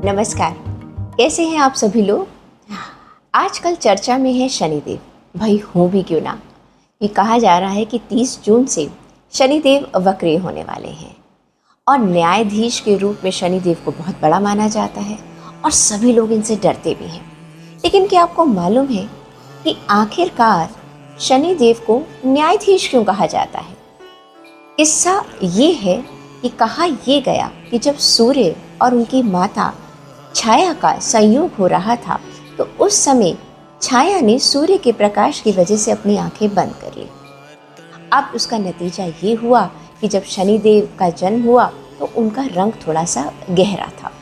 नमस्कार। कैसे हैं आप सभी लोग। आजकल चर्चा में है शनिदेव। भाई हो भी क्यों ना। ये कहा जा रहा है कि 30 जून से शनिदेव वक्रिय होने वाले हैं और न्यायाधीश के रूप में शनिदेव को बहुत बड़ा माना जाता है और सभी लोग इनसे डरते भी हैं। लेकिन क्या आपको मालूम है कि आखिरकार शनिदेव को न्यायाधीश क्यों कहा जाता है? किस्सा ये है कि कहा यह गया कि जब सूर्य और उनकी माता छाया का संयोग हो रहा था तो उस समय छाया ने सूर्य के प्रकाश की वजह से अपनी आंखें बंद कर ली। अब उसका नतीजा ये हुआ कि जब शनिदेव का जन्म हुआ तो उनका रंग थोड़ा सा गहरा था।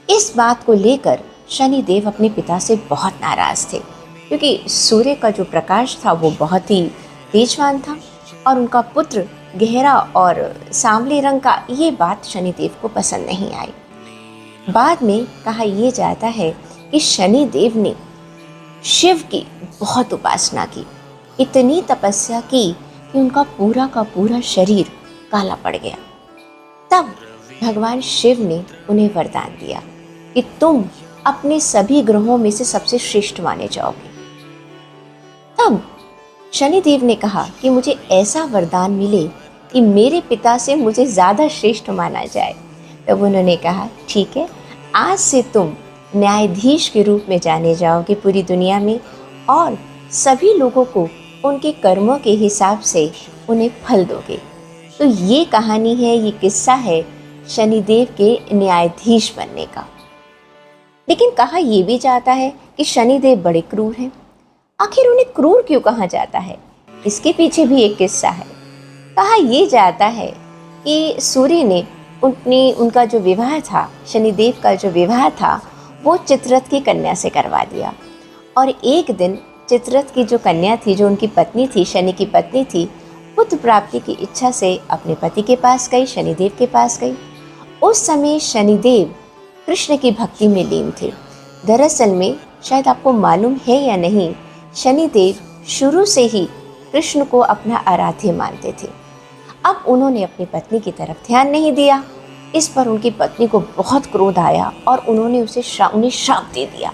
इस बात को लेकर शनिदेव अपने पिता से बहुत नाराज थे क्योंकि सूर्य का जो प्रकाश था वो बहुत ही तेजवान था और उनका पुत्र गहरा और सांवले रंग का, ये बात शनिदेव को पसंद नहीं आई। बाद में कहा यह जाता है कि शनिदेव ने शिव की बहुत उपासना की, इतनी तपस्या की कि उनका पूरा का पूरा शरीर काला पड़ गया। तब भगवान शिव ने उन्हें वरदान दिया कि तुम अपने सभी ग्रहों में से सबसे श्रेष्ठ माने जाओगे। तब शनिदेव ने कहा कि मुझे ऐसा वरदान मिले कि मेरे पिता से मुझे ज़्यादा श्रेष्ठ माना जाए। तब उन्होंने कहा ठीक है, आज से तुम न्यायाधीश के रूप में जाने जाओगे पूरी दुनिया में और सभी लोगों को उनके कर्मों के हिसाब से उन्हें फल दोगे। तो ये कहानी है, ये किस्सा है शनिदेव के न्यायाधीश बनने का। लेकिन कहा यह भी जाता है कि शनिदेव बड़े क्रूर हैं। आखिर उन्हें क्रूर क्यों कहा जाता है, इसके पीछे भी एक किस्सा है। कहा यह जाता है कि सूर्य ने उनका जो विवाह था, शनिदेव का जो विवाह था वो चित्ररथ की कन्या से करवा दिया। और एक दिन चित्ररथ की जो कन्या थी, जो उनकी पत्नी थी, शनि की पत्नी थी, पुत्र प्राप्ति की इच्छा से अपने पति के पास गई, शनिदेव के पास गई। उस समय शनिदेव कृष्ण की भक्ति में लीन थे। दरअसल में शायद आपको मालूम है या नहीं, शनिदेव शुरू से ही कृष्ण को अपना आराध्य मानते थे। अब उन्होंने अपनी पत्नी की तरफ ध्यान नहीं दिया। इस पर उनकी पत्नी को बहुत क्रोध आया और उन्होंने उन्हें श्राप दे दिया।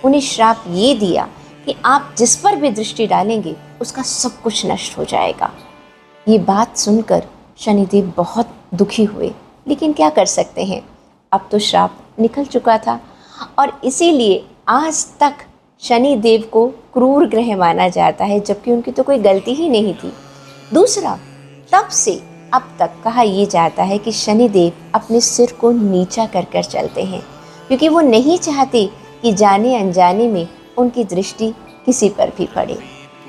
उन्हें श्राप ये दिया कि आप जिस पर भी दृष्टि डालेंगे उसका सब कुछ नष्ट हो जाएगा। ये बात सुनकर शनिदेव बहुत दुखी हुए, लेकिन क्या कर सकते हैं, अब तो श्राप निकल चुका था और इसीलिए आज तक शनिदेव को क्रूर ग्रह माना जाता है, जबकि उनकी तो कोई गलती ही नहीं थी। दूसरा, तब से अब तक कहा यह जाता है कि शनिदेव अपने सिर को नीचा कर कर चलते हैं क्योंकि वो नहीं चाहते कि जाने अनजाने में उनकी दृष्टि किसी पर भी पड़े।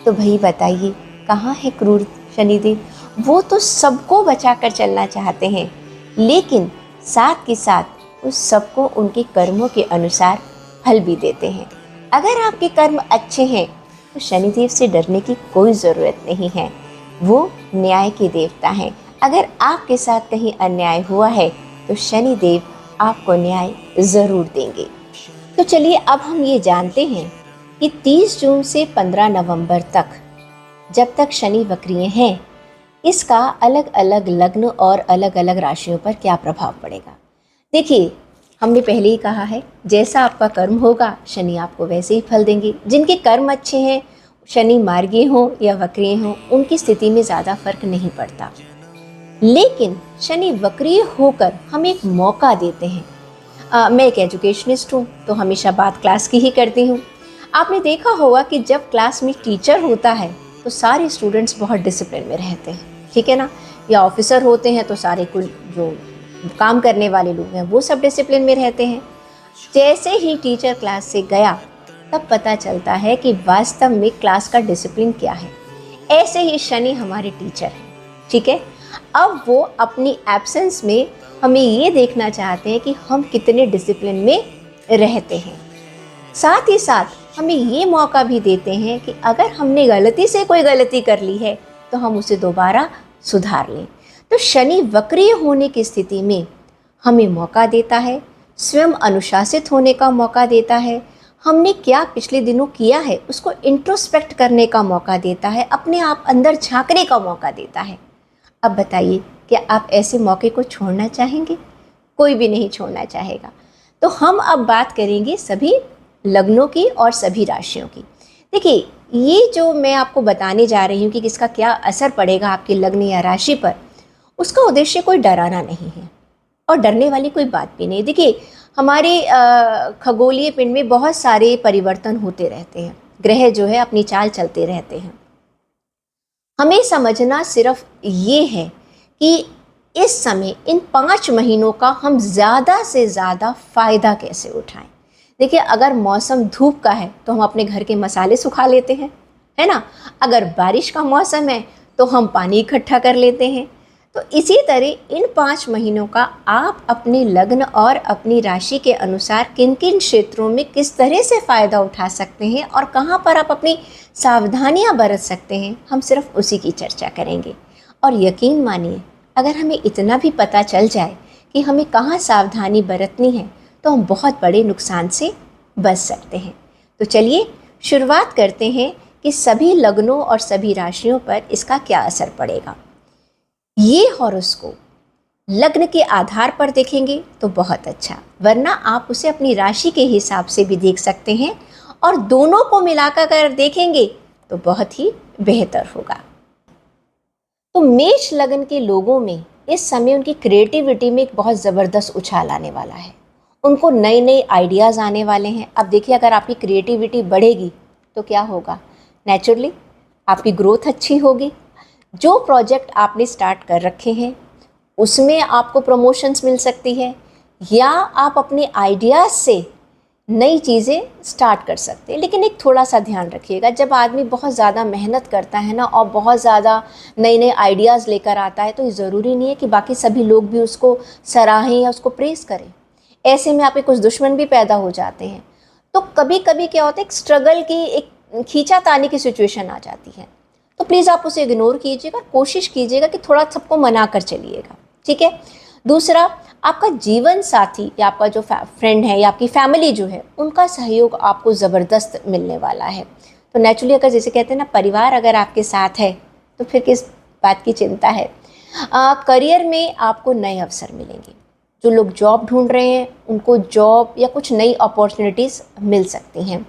तो भाई बताइए, कहाँ है क्रूर शनिदेव? वो तो सबको बचा कर चलना चाहते हैं, लेकिन साथ के साथ उस सबको उनके कर्मों के अनुसार फल भी देते हैं। अगर आपके कर्म अच्छे हैं तो शनिदेव से डरने की कोई ज़रूरत नहीं है, वो न्याय के देवता हैं। अगर आपके साथ कहीं अन्याय हुआ है तो शनिदेव आपको न्याय ज़रूर देंगे। तो चलिए अब हम ये जानते हैं कि 30 जून से 15 नवंबर तक, जब तक शनि वक्रिय हैं, इसका अलग अलग लग्न और अलग अलग राशियों पर क्या प्रभाव पड़ेगा। देखिए, हमने पहले ही कहा है, जैसा आपका कर्म होगा शनि आपको वैसे ही फल देंगे। जिनके कर्म अच्छे हैं, शनि मार्गीय हो या वक्रीय हो, उनकी स्थिति में ज़्यादा फर्क नहीं पड़ता। लेकिन शनि वक्रीय होकर हमें एक मौका देते हैं। मैं एक एजुकेशनिस्ट हूँ तो हमेशा बात क्लास की ही करती हूँ। आपने देखा होगा कि जब क्लास में टीचर होता है तो सारे स्टूडेंट्स बहुत डिसिप्लिन में रहते हैं, ठीक है ना। या ऑफिसर होते हैं तो सारे कुल जो काम करने वाले लोग हैं वो सब डिसिप्लिन में रहते हैं। जैसे ही टीचर क्लास से गया तब पता चलता है कि वास्तव में क्लास का डिसिप्लिन क्या है। ऐसे ही शनि हमारे टीचर हैं, ठीक है। अब वो अपनी एब्सेंस में हमें ये देखना चाहते हैं कि हम कितने डिसिप्लिन में रहते हैं। साथ ही साथ हमें ये मौका भी देते हैं कि अगर हमने गलती से कोई गलती कर ली है तो हम उसे दोबारा सुधार लें। तो शनि वक्रीय होने की स्थिति में हमें मौका देता है, स्वयं अनुशासित होने का मौका देता है, हमने क्या पिछले दिनों किया है उसको इंट्रोस्पेक्ट करने का मौका देता है, अपने आप अंदर झांकने का मौका देता है। अब बताइए, क्या आप ऐसे मौके को छोड़ना चाहेंगे? कोई भी नहीं छोड़ना चाहेगा। तो हम अब बात करेंगे सभी लग्नों की और सभी राशियों की। देखिए, ये जो मैं आपको बताने जा रही हूँ कि किसका क्या असर पड़ेगा आपके लग्न या राशि पर, उसका उद्देश्य कोई डराना नहीं है और डरने वाली कोई बात भी नहीं। देखिए, हमारे खगोलीय पिंड में बहुत सारे परिवर्तन होते रहते हैं, ग्रह जो है अपनी चाल चलते रहते हैं। हमें समझना सिर्फ ये है कि इस समय इन 5 महीनों का हम ज़्यादा से ज़्यादा फ़ायदा कैसे उठाएं। देखिए, अगर मौसम धूप का है तो हम अपने घर के मसाले सुखा लेते हैं, है ना। अगर बारिश का मौसम है तो हम पानी इकट्ठा कर लेते हैं। तो इसी तरह इन 5 महीनों का आप अपने लग्न और अपनी राशि के अनुसार किन किन क्षेत्रों में किस तरह से फ़ायदा उठा सकते हैं और कहाँ पर आप अपनी सावधानियाँ बरत सकते हैं, हम सिर्फ उसी की चर्चा करेंगे। और यकीन मानिए, अगर हमें इतना भी पता चल जाए कि हमें कहाँ सावधानी बरतनी है तो हम बहुत बड़े नुकसान से बच सकते हैं। तो चलिए शुरुआत करते हैं कि सभी लग्नों और सभी राशियों पर इसका क्या असर पड़ेगा। ये हॉरोस्कोप लग्न के आधार पर देखेंगे तो बहुत अच्छा, वरना आप उसे अपनी राशि के हिसाब से भी देख सकते हैं और दोनों को मिलाकर देखेंगे तो बहुत ही बेहतर होगा। तो मेष लग्न के लोगों में इस समय उनकी क्रिएटिविटी में एक बहुत ज़बरदस्त उछाल आने वाला है। उनको नए नए आइडियाज़ आने वाले हैं। अब देखिए, अगर आपकी क्रिएटिविटी बढ़ेगी तो क्या होगा, नेचुरली आपकी ग्रोथ अच्छी होगी। जो प्रोजेक्ट आपने स्टार्ट कर रखे हैं उसमें आपको प्रमोशंस मिल सकती है, या आप अपने आइडियाज़ से नई चीज़ें स्टार्ट कर सकते हैं। लेकिन एक थोड़ा सा ध्यान रखिएगा, जब आदमी बहुत ज़्यादा मेहनत करता है ना और बहुत ज़्यादा नए नए आइडियाज़ लेकर आता है, तो ये ज़रूरी नहीं है कि बाकी सभी लोग भी उसको सराहें या उसको प्रेज़ करें। ऐसे में आपके कुछ दुश्मन भी पैदा हो जाते हैं। तो कभी कभी क्या होता है, एक स्ट्रगल की, एक खींचातानी की सिचुएशन आ जाती है। तो प्लीज़ आप उसे इग्नोर कीजिएगा, कोशिश कीजिएगा कि थोड़ा सबको मना कर चलिएगा, ठीक है। दूसरा, आपका जीवन साथी या आपका जो फ्रेंड है या आपकी फैमिली जो है, उनका सहयोग आपको ज़बरदस्त मिलने वाला है। तो नेचुरली अगर जैसे कहते हैं ना, परिवार अगर आपके साथ है तो फिर किस बात की चिंता है। करियर में आपको नए अवसर मिलेंगे। जो लोग जॉब ढूंढ रहे हैं उनको जॉब या कुछ नई अपॉर्चुनिटीज़ मिल सकती हैं।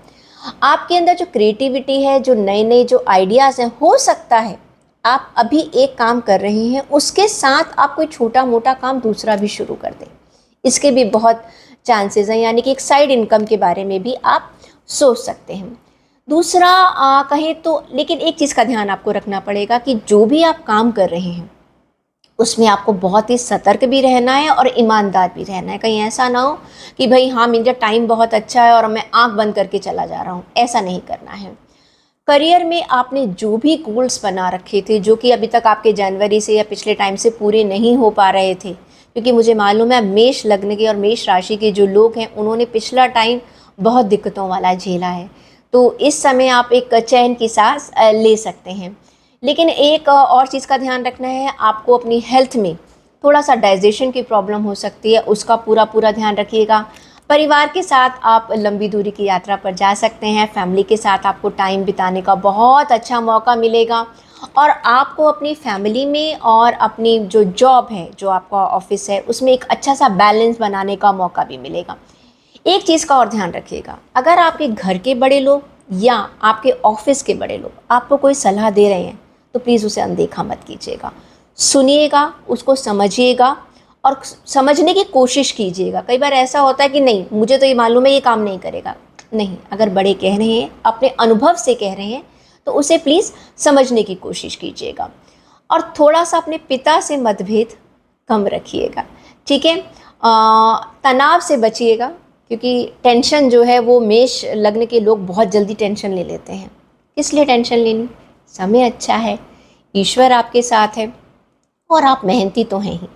आपके अंदर जो क्रिएटिविटी है, जो नए नए जो आइडियाज़ हैं, हो सकता है आप अभी एक काम कर रहे हैं, उसके साथ आप कोई छोटा मोटा काम दूसरा भी शुरू कर दें। इसके भी बहुत चांसेस हैं, यानी कि एक साइड इनकम के बारे में भी आप सोच सकते हैं। दूसरा कहें तो, लेकिन एक चीज़ का ध्यान आपको रखना पड़ेगा कि जो भी आप काम कर रहे हैं उसमें आपको बहुत ही सतर्क भी रहना है और ईमानदार भी रहना है। कहीं ऐसा ना हो कि भाई हाँ, मेरा टाइम बहुत अच्छा है और मैं आंख बंद करके चला जा रहा हूँ, ऐसा नहीं करना है। करियर में आपने जो भी गोल्स बना रखे थे, जो कि अभी तक आपके जनवरी से या पिछले टाइम से पूरे नहीं हो पा रहे थे, क्योंकि मुझे मालूम है मेष लग्न के और मेष राशि के जो लोग हैं उन्होंने पिछला टाइम बहुत दिक्कतों वाला झेला है। तो इस समय आप एक चैन की सांस ले सकते हैं। लेकिन एक और चीज़ का ध्यान रखना है, आपको अपनी हेल्थ में थोड़ा सा डाइजेशन की प्रॉब्लम हो सकती है, उसका पूरा पूरा ध्यान रखिएगा। परिवार के साथ आप लंबी दूरी की यात्रा पर जा सकते हैं। फैमिली के साथ आपको टाइम बिताने का बहुत अच्छा मौका मिलेगा और आपको अपनी फैमिली में और अपनी जो जॉब है, जो आपका ऑफिस है, उसमें एक अच्छा सा बैलेंस बनाने का मौका भी मिलेगा। एक चीज़ का और ध्यान रखिएगा, अगर आपके घर के बड़े लोग या आपके ऑफिस के बड़े लोग आपको कोई सलाह दे रहे हैं तो प्लीज़ उसे अनदेखा मत कीजिएगा। सुनिएगा, उसको समझिएगा और समझने की कोशिश कीजिएगा। कई बार ऐसा होता है कि नहीं, मुझे तो ये मालूम है ये काम नहीं करेगा। नहीं, अगर बड़े कह रहे हैं, अपने अनुभव से कह रहे हैं, तो उसे प्लीज़ समझने की कोशिश कीजिएगा। और थोड़ा सा अपने पिता से मतभेद कम रखिएगा, ठीक है। तनाव से बचिएगा, क्योंकि टेंशन जो है वो मेष लग्न के लोग बहुत जल्दी टेंशन ले लेते हैं। किस लिए टेंशन लेनी, समय अच्छा है, ईश्वर आपके साथ है और आप मेहनती तो हैं ही।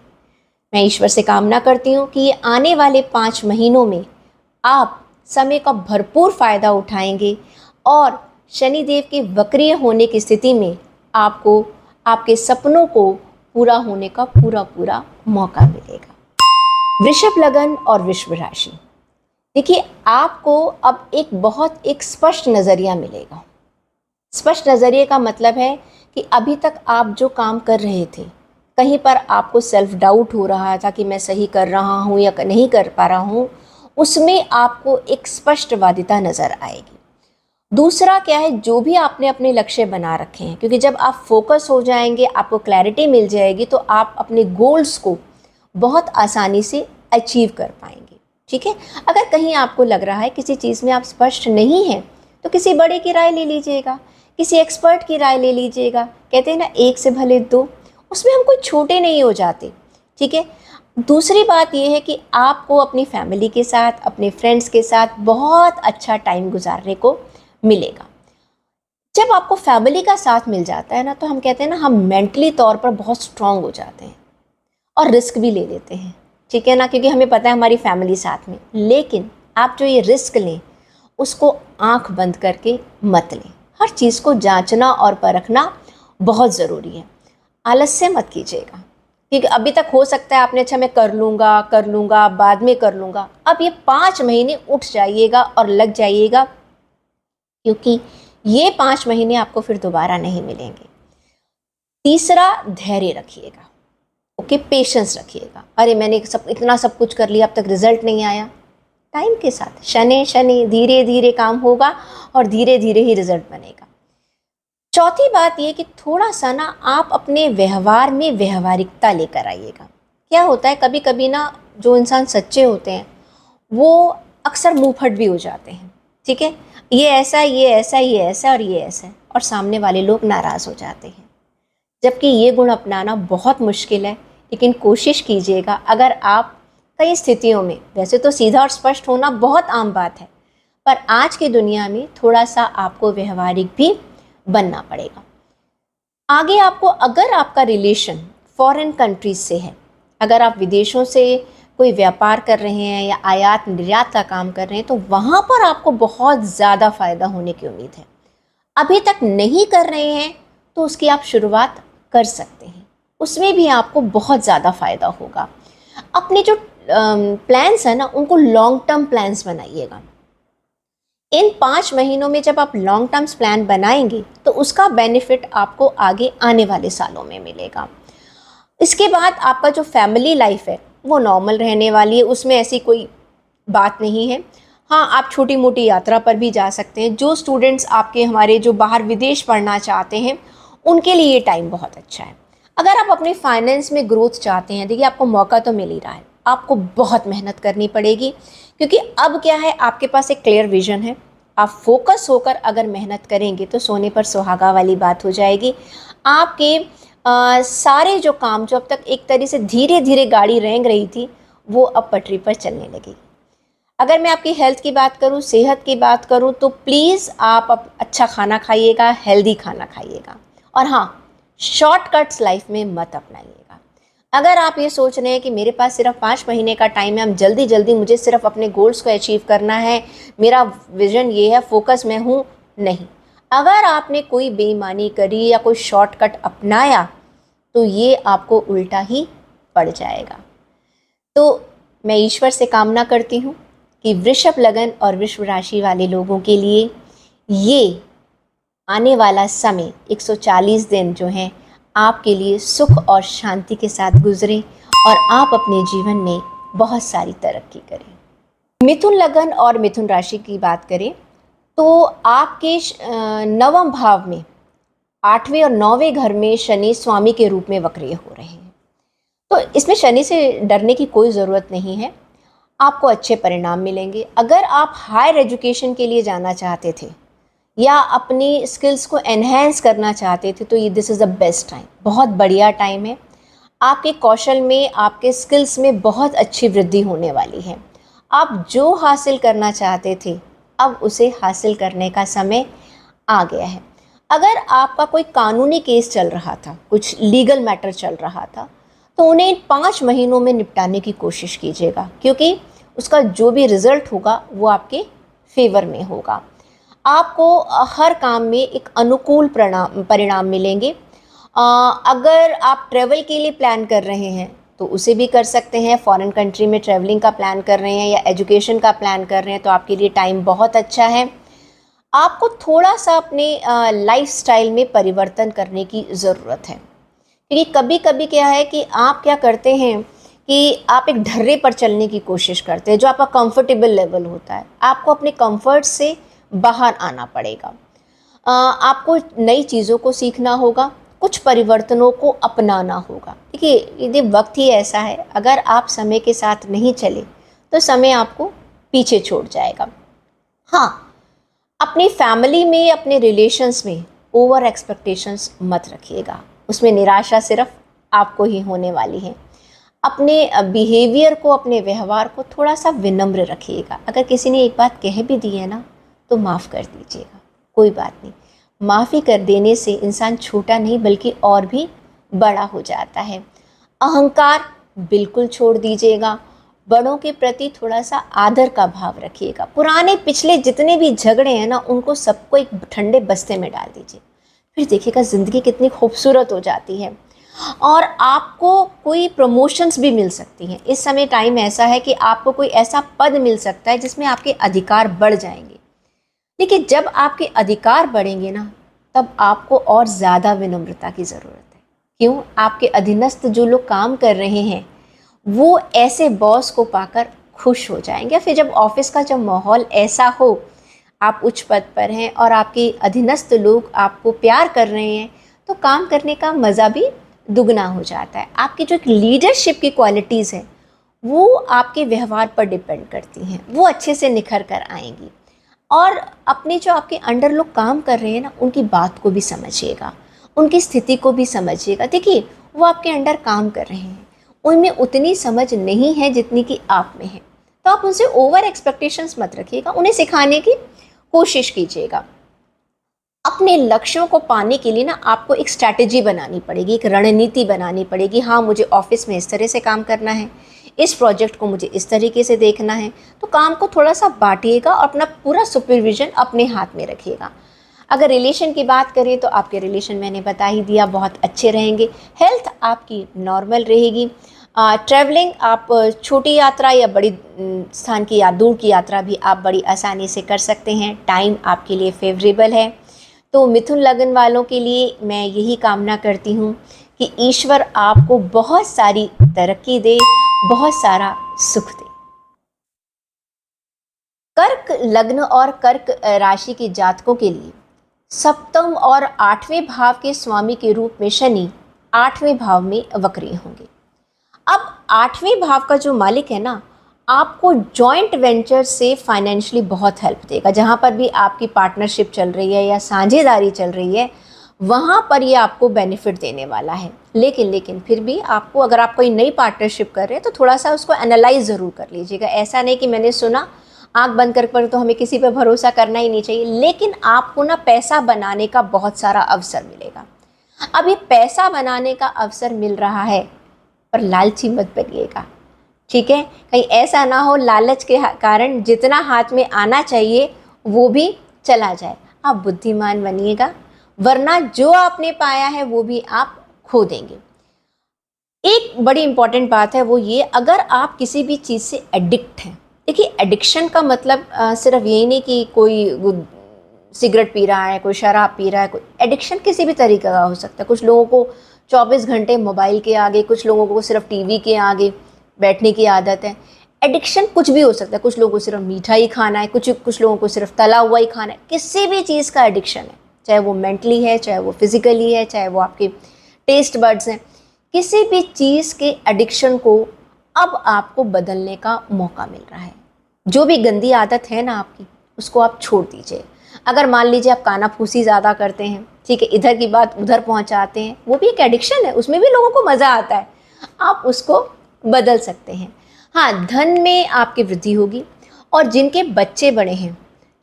मैं ईश्वर से कामना करती हूँ कि ये आने वाले 5 महीनों में आप समय का भरपूर फ़ायदा उठाएंगे और शनिदेव के वक्रीय होने की स्थिति में आपको आपके सपनों को पूरा होने का पूरा पूरा मौका मिलेगा। वृषभ लग्न और वृषभ राशि, देखिए आपको अब एक स्पष्ट नज़रिया मिलेगा। स्पष्ट नज़रिए का मतलब है कि अभी तक आप जो काम कर रहे थे, कहीं पर आपको सेल्फ डाउट हो रहा था कि मैं सही कर रहा हूँ या नहीं कर पा रहा हूँ, उसमें आपको एक स्पष्टवादिता नज़र आएगी। दूसरा क्या है, जो भी आपने अपने लक्ष्य बना रखे हैं, क्योंकि जब आप फोकस हो जाएंगे, आपको क्लैरिटी मिल जाएगी, तो आप अपने गोल्स को बहुत आसानी से अचीव कर पाएंगे। ठीक है, अगर कहीं आपको लग रहा है किसी चीज़ में आप स्पष्ट नहीं हैं, तो किसी बड़े की राय ले लीजिएगा, किसी एक्सपर्ट की राय ले लीजिएगा। कहते हैं ना, एक से भले दो, उसमें हम कोई छोटे नहीं हो जाते। ठीक है, दूसरी बात यह है कि आपको अपनी फैमिली के साथ, अपने फ्रेंड्स के साथ बहुत अच्छा टाइम गुजारने को मिलेगा। जब आपको फैमिली का साथ मिल जाता है ना, तो हम कहते हैं ना, हम मेंटली तौर पर बहुत स्ट्रांग हो जाते हैं और रिस्क भी ले लेते हैं। ठीक है ना, क्योंकि हमें पता है हमारी फैमिली साथ में। लेकिन आप जो ये रिस्क लें, उसको आंख बंद करके मत लें। हर चीज़ को जांचना और परखना बहुत ज़रूरी है। आलस्य मत कीजिएगा, क्योंकि अभी तक हो सकता है आपने अच्छा मैं कर लूँगा बाद में कर लूँगा। अब ये 5 महीने उठ जाइएगा और लग जाइएगा, क्योंकि ये 5 महीने आपको फिर दोबारा नहीं मिलेंगे। तीसरा, धैर्य रखिएगा। ओके, पेशेंस रखिएगा। अरे मैंने इतना सब कुछ कर लिया, अब तक रिजल्ट नहीं आया। टाइम के साथ, शनि शनि, धीरे धीरे काम होगा और धीरे धीरे ही रिजल्ट बनेगा। चौथी बात ये कि थोड़ा सा ना आप अपने व्यवहार में व्यवहारिकता लेकर आइएगा। क्या होता है, कभी कभी ना जो इंसान सच्चे होते हैं वो अक्सर मुंहफट भी हो जाते हैं। ठीक है, ये ऐसा, ये ऐसा, ये ऐसा और ये ऐसा है, और सामने वाले लोग नाराज़ हो जाते हैं। जबकि ये गुण अपनाना बहुत मुश्किल है, लेकिन कोशिश कीजिएगा। अगर आप कई स्थितियों में, वैसे तो सीधा और स्पष्ट होना बहुत आम बात है, पर आज की दुनिया में थोड़ा सा आपको व्यवहारिक भी बनना पड़ेगा। आगे आपको, अगर आपका रिलेशन फॉरेन कंट्रीज से है, अगर आप विदेशों से कोई व्यापार कर रहे हैं या आयात निर्यात का काम कर रहे हैं, तो वहाँ पर आपको बहुत ज़्यादा फ़ायदा होने की उम्मीद है। अभी तक नहीं कर रहे हैं तो उसकी आप शुरुआत कर सकते हैं, उसमें भी आपको बहुत ज़्यादा फ़ायदा होगा। अपने जो प्लान्स हैं ना, उनको लॉन्ग टर्म प्लान्स बनाइएगा। इन 5 महीनों में जब आप लॉन्ग टर्म्स प्लान बनाएंगे, तो उसका बेनिफिट आपको आगे आने वाले सालों में मिलेगा। इसके बाद आपका जो फैमिली लाइफ है वो नॉर्मल रहने वाली है, उसमें ऐसी कोई बात नहीं है। हाँ, आप छोटी मोटी यात्रा पर भी जा सकते हैं। जो स्टूडेंट्स आपके, हमारे जो बाहर विदेश पढ़ना चाहते हैं, उनके लिए ये टाइम बहुत अच्छा है। अगर आप अपने फाइनेंस में ग्रोथ चाहते हैं, देखिए आपको मौका तो मिल ही रहा है, आपको बहुत मेहनत करनी पड़ेगी, क्योंकि अब क्या है, आपके पास एक क्लियर विजन है। आप फोकस होकर अगर मेहनत करेंगे तो सोने पर सुहागा वाली बात हो जाएगी। आपके सारे जो काम, जो अब तक एक तरह से धीरे धीरे गाड़ी रेंग रही थी, वो अब पटरी पर चलने लगेगी। अगर मैं आपकी हेल्थ की बात करूं, सेहत की बात करूं, तो प्लीज़ आप अच्छा खाना खाइएगा, हेल्दी खाना खाइएगा। और हाँ, शॉर्टकट्स लाइफ में मत अपनाइएगा। अगर आप ये सोच रहे हैं कि मेरे पास सिर्फ 5 महीने का टाइम है, हम जल्दी जल्दी, मुझे सिर्फ अपने गोल्स को अचीव करना है, मेरा विजन ये है, फोकस में हूँ, नहीं। अगर आपने कोई बेईमानी करी या कोई शॉर्टकट अपनाया, तो ये आपको उल्टा ही पड़ जाएगा। तो मैं ईश्वर से कामना करती हूँ कि वृषभ लगन और वृषभ राशि वाले लोगों के लिए ये आने वाला समय 140 दिन जो हैं, आपके लिए सुख और शांति के साथ गुजरे और आप अपने जीवन में बहुत सारी तरक्की करें। मिथुन लगन और मिथुन राशि की बात करें तो आपके नवम भाव में 8वें और 9वें घर में शनि स्वामी के रूप में वक्रिय हो रहे हैं। तो इसमें शनि से डरने की कोई ज़रूरत नहीं है, आपको अच्छे परिणाम मिलेंगे। अगर आप हायर एजुकेशन के लिए जाना चाहते थे या अपनी स्किल्स को एनहेंस करना चाहते थे, तो ये this is the best time, बहुत बढ़िया टाइम है। आपके कौशल में, आपके स्किल्स में बहुत अच्छी वृद्धि होने वाली है। आप जो हासिल करना चाहते थे, अब उसे हासिल करने का समय आ गया है। अगर आपका कोई कानूनी केस चल रहा था, कुछ लीगल मैटर चल रहा था, तो उन्हें इन 5 महीनों में निपटाने की कोशिश कीजिएगा, क्योंकि उसका जो भी रिज़ल्ट होगा वो आपके फेवर में होगा। आपको हर काम में एक अनुकूल परिणाम मिलेंगे। अगर आप ट्रैवल के लिए प्लान कर रहे हैं तो उसे भी कर सकते हैं। फॉरेन कंट्री में ट्रैवलिंग का प्लान कर रहे हैं या एजुकेशन का प्लान कर रहे हैं, तो आपके लिए टाइम बहुत अच्छा है। आपको थोड़ा सा अपने लाइफस्टाइल में परिवर्तन करने की ज़रूरत है, क्योंकि कभी कभी क्या है कि आप क्या करते हैं कि आप एक ढर्रे पर चलने की कोशिश करते हैं, जो आपका कंफर्टेबल लेवल होता है। आपको अपने कंफर्ट से बाहर आना पड़ेगा। आपको नई चीज़ों को सीखना होगा, कुछ परिवर्तनों को अपनाना होगा। देखिए, ये वक्त ही ऐसा है, अगर आप समय के साथ नहीं चले तो समय आपको पीछे छोड़ जाएगा। हाँ, अपनी फैमिली में, अपने रिलेशंस में ओवर एक्सपेक्टेशंस मत रखिएगा, उसमें निराशा सिर्फ आपको ही होने वाली है। अपने बिहेवियर को, अपने व्यवहार को थोड़ा सा विनम्र रखिएगा। अगर किसी ने एक बात कह भी दी है ना, तो माफ़ कर दीजिएगा, कोई बात नहीं। माफ़ी कर देने से इंसान छोटा नहीं बल्कि और भी बड़ा हो जाता है। अहंकार बिल्कुल छोड़ दीजिएगा। बड़ों के प्रति थोड़ा सा आदर का भाव रखिएगा। पुराने पिछले जितने भी झगड़े हैं ना, उनको सबको एक ठंडे बस्ते में डाल दीजिए, फिर देखिएगा ज़िंदगी कितनी खूबसूरत हो जाती है। और आपको कोई प्रमोशंस भी मिल सकती हैं। इस समय टाइम ऐसा है कि आपको कोई ऐसा पद मिल सकता है जिसमें आपके अधिकार बढ़ जाएंगे। देखिए, जब आपके अधिकार बढ़ेंगे ना, तब आपको और ज़्यादा विनम्रता की ज़रूरत है। क्यों? आपके अधीनस्थ जो लोग काम कर रहे हैं, वो ऐसे बॉस को पाकर खुश हो जाएंगे। फिर जब ऑफिस का जब माहौल ऐसा हो, आप उच्च पद पर हैं और आपके अधीनस्थ लोग आपको प्यार कर रहे हैं, तो काम करने का मज़ा भी दुगना हो जाता है। आपकी जो एक लीडरशिप की क्वालिटीज़ हैं, वो आपके व्यवहार पर डिपेंड करती हैं, वो अच्छे से निखर कर आएंगी। और अपने जो आपके अंडर लोग काम कर रहे हैं ना, उनकी बात को भी समझिएगा, उनकी स्थिति को भी समझिएगा। देखिए, वो आपके अंडर काम कर रहे हैं, उनमें उतनी समझ नहीं है जितनी कि आप में है, तो आप उनसे ओवर एक्सपेक्टेशंस मत रखिएगा, उन्हें सिखाने की कोशिश कीजिएगा। अपने लक्ष्यों को पाने के लिए ना आपको एक स्ट्रैटेजी बनानी पड़ेगी, एक रणनीति बनानी पड़ेगी। हाँ, मुझे ऑफिस में इस तरह से काम करना है, इस प्रोजेक्ट को मुझे इस तरीके से देखना है। तो काम को थोड़ा सा बांटिएगा और अपना पूरा सुपरविजन अपने हाथ में रखिएगा। अगर रिलेशन की बात करें तो आपके रिलेशन मैंने बता ही दिया, बहुत अच्छे रहेंगे। हेल्थ आपकी नॉर्मल रहेगी। ट्रैवलिंग आप छोटी यात्रा या बड़ी स्थान की या दूर की यात्रा भी आप बड़ी आसानी से कर सकते हैं। टाइम आपके लिए फेवरेबल है। तो मिथुन लगन वालों के लिए मैं यही कामना करती हूँ कि ईश्वर आपको बहुत सारी तरक्की दे, बहुत सारा सुख दे। कर्क लग्न और कर्क राशि के जातकों के लिए सप्तम और आठवें भाव के स्वामी के रूप में शनि आठवें भाव में वक्री होंगे। अब आठवें भाव का जो मालिक है ना, आपको जॉइंट वेंचर से फाइनेंशियली बहुत हेल्प देगा। जहाँ पर भी आपकी पार्टनरशिप चल रही है या साझेदारी चल रही है, वहाँ पर ये आपको बेनिफिट देने वाला है। लेकिन फिर भी आपको, अगर आप कोई नई पार्टनरशिप कर रहे हैं, तो थोड़ा सा उसको एनालाइज ज़रूर कर लीजिएगा। ऐसा नहीं कि मैंने सुना, आंख बंद कर पर तो हमें किसी पर भरोसा करना ही नहीं चाहिए। लेकिन आपको ना पैसा बनाने का बहुत सारा अवसर मिलेगा। अब ये पैसा बनाने का अवसर मिल रहा है, पर लालची मत बनिएगा, ठीक है? कहीं ऐसा ना हो लालच के कारण जितना हाथ में आना चाहिए वो भी चला जाए। आप बुद्धिमान बनिएगा, वरना जो आपने पाया है वो भी आप खो देंगे। एक बड़ी इंपॉर्टेंट बात है, वो ये, अगर आप किसी भी चीज़ से एडिक्ट हैं। देखिए, एडिक्शन का मतलब सिर्फ यही नहीं कि कोई सिगरेट पी रहा है, कोई शराब पी रहा है। कोई एडिक्शन किसी भी तरीके का हो सकता है। कुछ लोगों को 24 घंटे मोबाइल के आगे, कुछ लोगों को सिर्फ टीवी के आगे बैठने की आदत है। एडिक्शन कुछ भी हो सकता है। कुछ लोगों को सिर्फ मीठा ही खाना है, कुछ लोगों को सिर्फ तला हुआ ही खाना है। किसी भी चीज़ का एडिक्शन है, चाहे वो मेंटली है, चाहे वो फिजिकली है, चाहे वो आपके टेस्ट बड्स हैं। किसी भी चीज़ के एडिक्शन को अब आपको बदलने का मौका मिल रहा है। जो भी गंदी आदत है ना आपकी, उसको आप छोड़ दीजिए। अगर मान लीजिए आप कानाफूसी ज़्यादा करते हैं, ठीक है, इधर की बात उधर पहुंचाते हैं, वो भी एक एडिक्शन है, उसमें भी लोगों को मज़ा आता है। आप उसको बदल सकते हैं। हाँ, धन में आपकी वृद्धि होगी। और जिनके बच्चे बड़े हैं,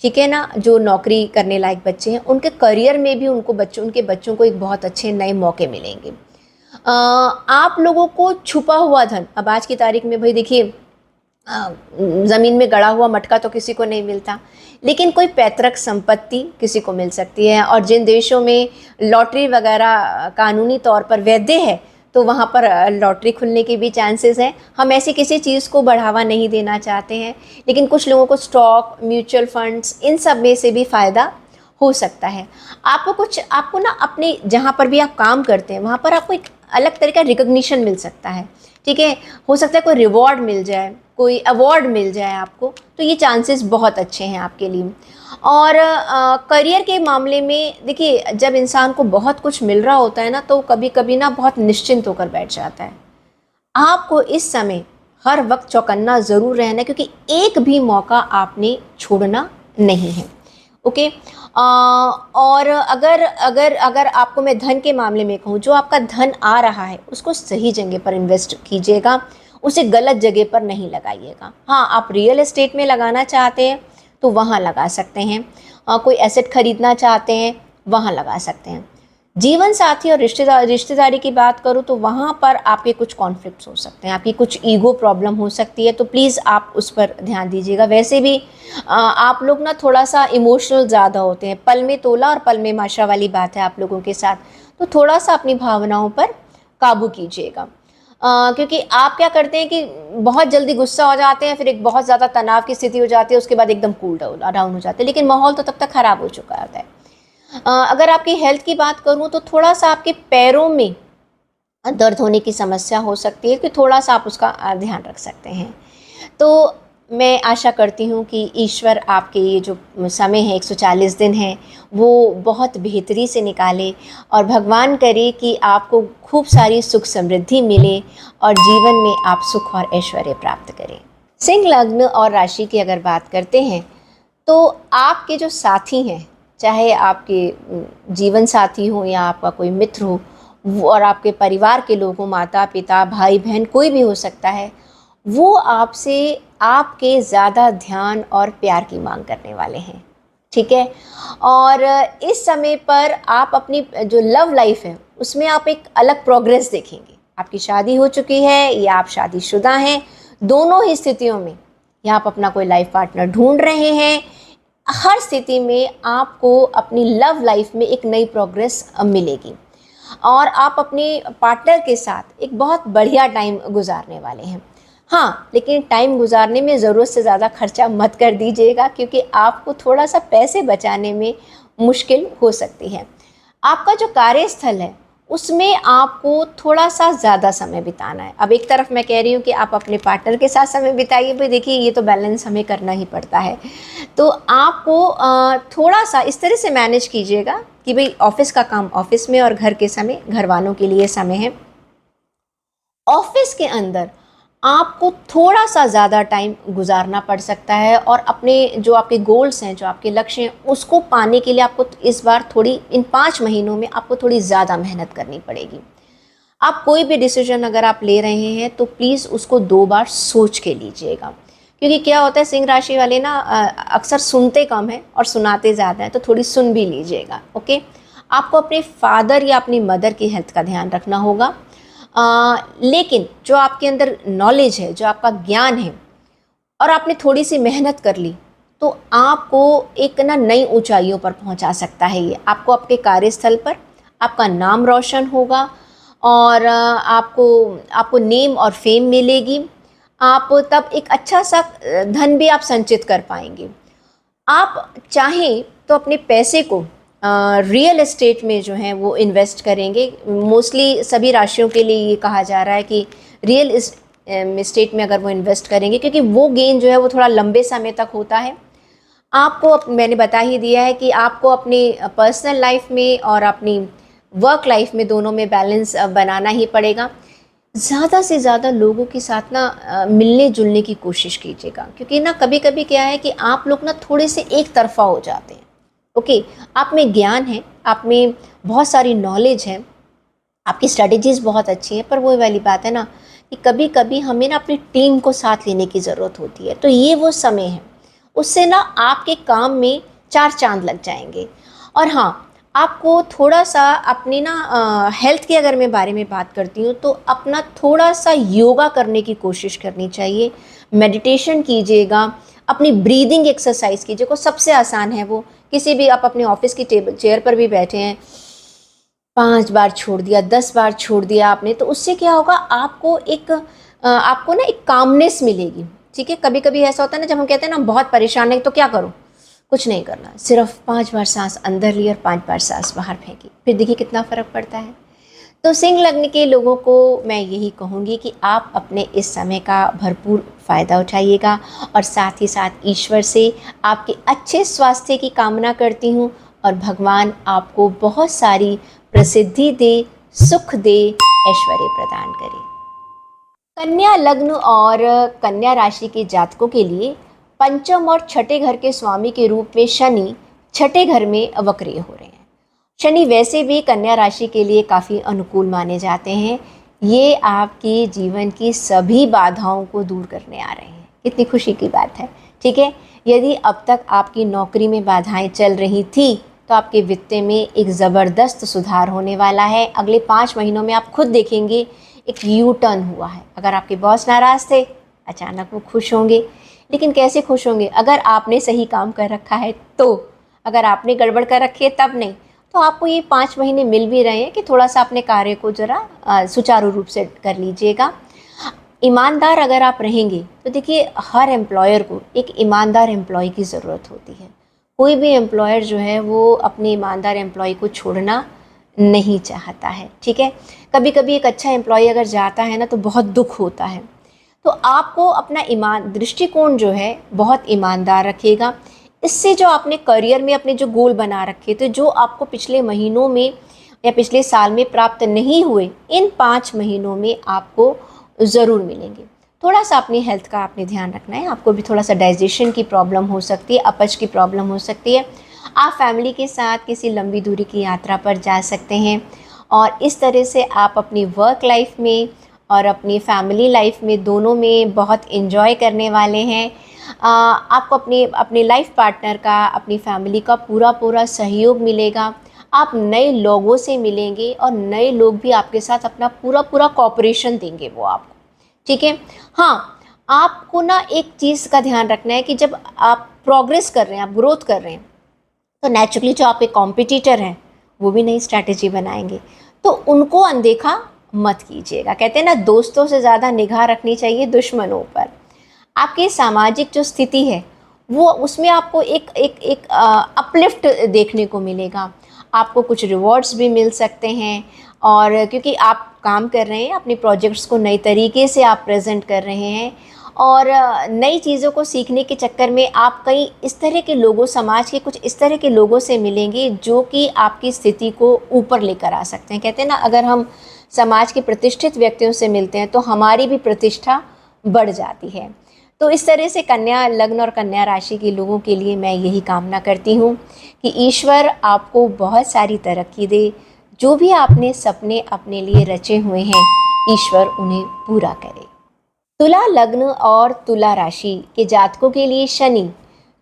ठीक है ना, जो नौकरी करने लायक बच्चे हैं, उनके करियर में भी उनके बच्चों को एक बहुत अच्छे नए मौके मिलेंगे। आप लोगों को छुपा हुआ धन, अब आज की तारीख में भाई देखिए, ज़मीन में गड़ा हुआ मटका तो किसी को नहीं मिलता, लेकिन कोई पैतृक संपत्ति किसी को मिल सकती है। और जिन देशों में लॉटरी वगैरह कानूनी तौर पर वैध है, तो वहाँ पर लॉटरी खुलने के भी चांसेस हैं। हम ऐसी किसी चीज़ को बढ़ावा नहीं देना चाहते हैं, लेकिन कुछ लोगों को स्टॉक, म्यूचुअल फंड्स, इन सब में से भी फ़ायदा हो सकता है। आपको ना अपने जहाँ पर भी आप काम करते हैं, वहाँ पर आपको एक अलग तरह का रिकग्निशन मिल सकता है ठीक है, हो सकता है कोई रिवॉर्ड मिल जाए, कोई अवार्ड मिल जाए आपको, तो ये चांसेस बहुत अच्छे हैं आपके लिए। और करियर के मामले में देखिए, जब इंसान को बहुत कुछ मिल रहा होता है ना, तो कभी कभी ना बहुत निश्चिंत होकर बैठ जाता है। आपको इस समय हर वक्त चौकन्ना ज़रूर रहना है, क्योंकि एक भी मौका आपने छोड़ना नहीं है। ओके। और अगर अगर अगर आपको मैं धन के मामले में कहूँ, जो आपका धन आ रहा है उसको सही जगह पर इन्वेस्ट कीजिएगा, उसे गलत जगह पर नहीं लगाइएगा। हाँ, आप रियल एस्टेट में लगाना चाहते हैं तो वहाँ लगा सकते हैं, कोई एसेट खरीदना चाहते हैं वहाँ लगा सकते हैं। जीवन साथी और रिश्तेदारी की बात करूँ तो वहाँ पर आपके कुछ कॉन्फ्लिक्ट्स हो सकते हैं, आपकी कुछ ईगो प्रॉब्लम हो सकती है, तो प्लीज़ आप उस पर ध्यान दीजिएगा। वैसे भी आप लोग ना थोड़ा सा इमोशनल ज़्यादा होते हैं, पल में तोला और पल में माशा वाली बात है आप लोगों के साथ, तो थोड़ा सा अपनी भावनाओं पर काबू कीजिएगा। क्योंकि आप क्या करते हैं कि बहुत जल्दी गुस्सा हो जाते हैं, फिर एक बहुत ज़्यादा तनाव की स्थिति हो जाती है, उसके बाद एकदम कूल डाउन हो जाते हैं, लेकिन माहौल तो तब तक ख़राब हो चुका होता है। अगर आपकी हेल्थ की बात करूँ तो थोड़ा सा आपके पैरों में दर्द होने की समस्या हो सकती है, कि थोड़ा सा आप उसका ध्यान रख सकते हैं। तो मैं आशा करती हूँ कि ईश्वर आपके ये जो समय है, 140 दिन है, वो बहुत बेहतरी से निकाले, और भगवान करे कि आपको खूब सारी सुख समृद्धि मिले और जीवन में आप सुख और ऐश्वर्य प्राप्त करें। सिंह लग्न और राशि की अगर बात करते हैं तो आपके जो साथी हैं, चाहे आपके जीवन साथी हो या आपका कोई मित्र हो, और आपके परिवार के लोग हों, माता पिता भाई बहन कोई भी हो सकता है, वो आपसे आपके ज़्यादा ध्यान और प्यार की मांग करने वाले हैं। ठीक है। और इस समय पर आप अपनी जो लव लाइफ है उसमें आप एक अलग प्रोग्रेस देखेंगे। आपकी शादी हो चुकी है या आप शादीशुदा हैं, दोनों ही स्थितियों में, या आप अपना कोई लाइफ पार्टनर ढूंढ रहे हैं, हर स्थिति में आपको अपनी लव लाइफ में एक नई प्रोग्रेस मिलेगी, और आप अपने पार्टनर के साथ एक बहुत बढ़िया टाइम गुजारने वाले हैं। हाँ, लेकिन टाइम गुजारने में ज़रूरत से ज़्यादा खर्चा मत कर दीजिएगा, क्योंकि आपको थोड़ा सा पैसे बचाने में मुश्किल हो सकती है। आपका जो कार्यस्थल है उसमें आपको थोड़ा सा ज़्यादा समय बिताना है। अब एक तरफ मैं कह रही हूँ कि आप अपने पार्टनर के साथ समय बिताइए, भाई देखिए ये तो बैलेंस हमें करना ही पड़ता है। तो आपको थोड़ा सा इस तरह से मैनेज कीजिएगा कि भाई ऑफिस का काम ऑफिस में और घर के समय घर वालों के लिए समय है। ऑफिस के अंदर आपको थोड़ा सा ज़्यादा टाइम गुजारना पड़ सकता है, और अपने जो आपके गोल्स हैं, जो आपके लक्ष्य हैं, उसको पाने के लिए आपको इस बार थोड़ी, इन 5 महीनों में आपको थोड़ी ज़्यादा मेहनत करनी पड़ेगी। आप कोई भी डिसीजन अगर आप ले रहे हैं तो प्लीज़ उसको 2 बार सोच के लीजिएगा, क्योंकि क्या होता है, सिंह राशि वाले ना अक्सर सुनते कम हैं और सुनाते ज़्यादा हैं, तो थोड़ी सुन भी लीजिएगा। ओके। आपको अपने फादर या अपनी मदर की हेल्थ का ध्यान रखना होगा, लेकिन जो आपके अंदर नॉलेज है, जो आपका ज्ञान है, और आपने थोड़ी सी मेहनत कर ली, तो आपको एक ना नई ऊंचाइयों पर पहुंचा सकता है। ये आपको आपके कार्यस्थल पर आपका नाम रोशन होगा, और आपको आपको नेम और फेम मिलेगी। आप तब एक अच्छा सा धन भी आप संचित कर पाएंगे। आप चाहें तो अपने पैसे को रियल एस्टेट में जो है वो इन्वेस्ट करेंगे। मोस्टली सभी राशियों के लिए ये कहा जा रहा है कि रियल एस्टेट में अगर वो इन्वेस्ट करेंगे, क्योंकि वो गेन जो है वो थोड़ा लंबे समय तक होता है। आपको मैंने बता ही दिया है कि आपको अपनी पर्सनल लाइफ में और अपनी वर्क लाइफ में दोनों में बैलेंस बनाना ही पड़ेगा। ज़्यादा से ज़्यादा लोगों के साथ ना मिलने जुलने की कोशिश कीजिएगा, क्योंकि ना कभी कभी क्या है कि आप लोग ना थोड़े से एक तरफा हो जाते हैं। ओके। आप में ज्ञान है, आप में बहुत सारी नॉलेज है, आपकी स्ट्रेटजीज़ बहुत अच्छी है, पर वही वाली बात है ना कि कभी कभी हमें ना अपनी टीम को साथ लेने की ज़रूरत होती है। तो ये वो समय है, उससे ना आपके काम में 4 चांद लग जाएंगे। और हाँ, आपको थोड़ा सा अपनी ना हेल्थ के अगर मैं बारे में बात करती हूँ, तो अपना थोड़ा सा योगा करने की कोशिश करनी चाहिए, मेडिटेशन कीजिएगा, अपनी ब्रीदिंग एक्सरसाइज कीजिए। को सबसे आसान है वो, किसी भी आप अपने ऑफिस की टेबल चेयर पर भी बैठे हैं, 5 बार छोड़ दिया, 10 बार छोड़ दिया आपने, तो उससे क्या होगा, आपको ना एक कामनेस मिलेगी। ठीक है। कभी कभी ऐसा होता है ना, जब हम कहते हैं ना बहुत परेशान है, तो क्या करो, कुछ नहीं करना, सिर्फ 5 बार सांस अंदर ली और 5 बार सांस बाहर फेंकी, फिर देखिए कितना फ़र्क पड़ता है। तो सिंह लग्न के लोगों को मैं यही कहूँगी कि आप अपने इस समय का भरपूर फ़ायदा उठाइएगा और साथ ही साथ ईश्वर से आपके अच्छे स्वास्थ्य की कामना करती हूँ और भगवान आपको बहुत सारी प्रसिद्धि दे, सुख दे, ऐश्वर्य प्रदान करे। कन्या लग्न और कन्या राशि के जातकों के लिए पंचम और छठे घर के स्वामी के रूप में शनि छठे घर में वक्रिय हो रहे हैं। शनि वैसे भी कन्या राशि के लिए काफ़ी अनुकूल माने जाते हैं। ये आपके जीवन की सभी बाधाओं को दूर करने आ रहे हैं। कितनी खुशी की बात है, ठीक है। यदि अब तक आपकी नौकरी में बाधाएं चल रही थी तो आपके वित्त में एक ज़बरदस्त सुधार होने वाला है। अगले 5 महीनों में आप खुद देखेंगे एक यू टर्न हुआ है। अगर आपके बॉस नाराज़ थे, अचानक वो खुश होंगे। लेकिन कैसे खुश होंगे? अगर आपने सही काम कर रखा है तो। अगर आपने गड़बड़ कर रखी है तब नहीं। तो आपको ये 5 महीने मिल भी रहे हैं कि थोड़ा सा अपने कार्य को ज़रा सुचारू रूप से कर लीजिएगा। ईमानदार अगर आप रहेंगे तो देखिए, हर एम्प्लॉयर को एक ईमानदार एम्प्लॉय की ज़रूरत होती है। कोई भी एम्प्लॉयर जो है वो अपने ईमानदार एम्प्लॉय को छोड़ना नहीं चाहता है, ठीक है। कभी कभी एक अच्छा एम्प्लॉय अगर जाता है ना तो बहुत दुख होता है। तो आपको अपना दृष्टिकोण जो है बहुत ईमानदार रखिएगा। इससे जो आपने करियर में अपने जो गोल बना रखे थे, जो आपको पिछले महीनों में या पिछले साल में प्राप्त नहीं हुए, इन 5 महीनों में आपको ज़रूर मिलेंगे। थोड़ा सा अपनी हेल्थ का आपने ध्यान रखना है। आपको भी थोड़ा सा डाइजेशन की प्रॉब्लम हो सकती है, अपच की प्रॉब्लम हो सकती है। आप फैमिली के साथ किसी लंबी दूरी की यात्रा पर जा सकते हैं और इस तरह से आप अपनी वर्क लाइफ में और अपनी फैमिली लाइफ में दोनों में बहुत इन्जॉय करने वाले हैं। आपको अपने लाइफ पार्टनर का, अपनी फैमिली का पूरा सहयोग मिलेगा। आप नए लोगों से मिलेंगे और नए लोग भी आपके साथ अपना पूरा कोऑपरेशन देंगे वो आपको, ठीक है। हाँ, आपको ना एक चीज़ का ध्यान रखना है कि जब आप प्रोग्रेस कर रहे हैं, आप ग्रोथ कर रहे हैं, तो नेचुरली जो आपके कॉम्पिटिटर हैं वो भी नई स्ट्रैटेजी बनाएंगे, तो उनको अनदेखा मत कीजिएगा। कहते हैं ना, दोस्तों से ज़्यादा निगाह रखनी चाहिए दुश्मनों पर। आपकी सामाजिक जो स्थिति है वो, उसमें आपको एक अपलिफ्ट देखने को मिलेगा। आपको कुछ रिवॉर्ड्स भी मिल सकते हैं और क्योंकि आप काम कर रहे हैं, अपने प्रोजेक्ट्स को नए तरीके से आप प्रेजेंट कर रहे हैं और नई चीज़ों को सीखने के चक्कर में आप कई इस तरह के लोगों, समाज के कुछ इस तरह के लोगों से मिलेंगे जो कि आपकी स्थिति को ऊपर लेकर आ सकते हैं। कहते हैं ना, अगर हम समाज के प्रतिष्ठित व्यक्तियों से मिलते हैं तो हमारी भी प्रतिष्ठा बढ़ जाती है। तो इस तरह से कन्या लग्न और कन्या राशि के लोगों के लिए मैं यही कामना करती हूँ कि ईश्वर आपको बहुत सारी तरक्की दे। जो भी आपने सपने अपने लिए रचे हुए हैं, ईश्वर उन्हें पूरा करे। तुला लग्न और तुला राशि के जातकों के लिए शनि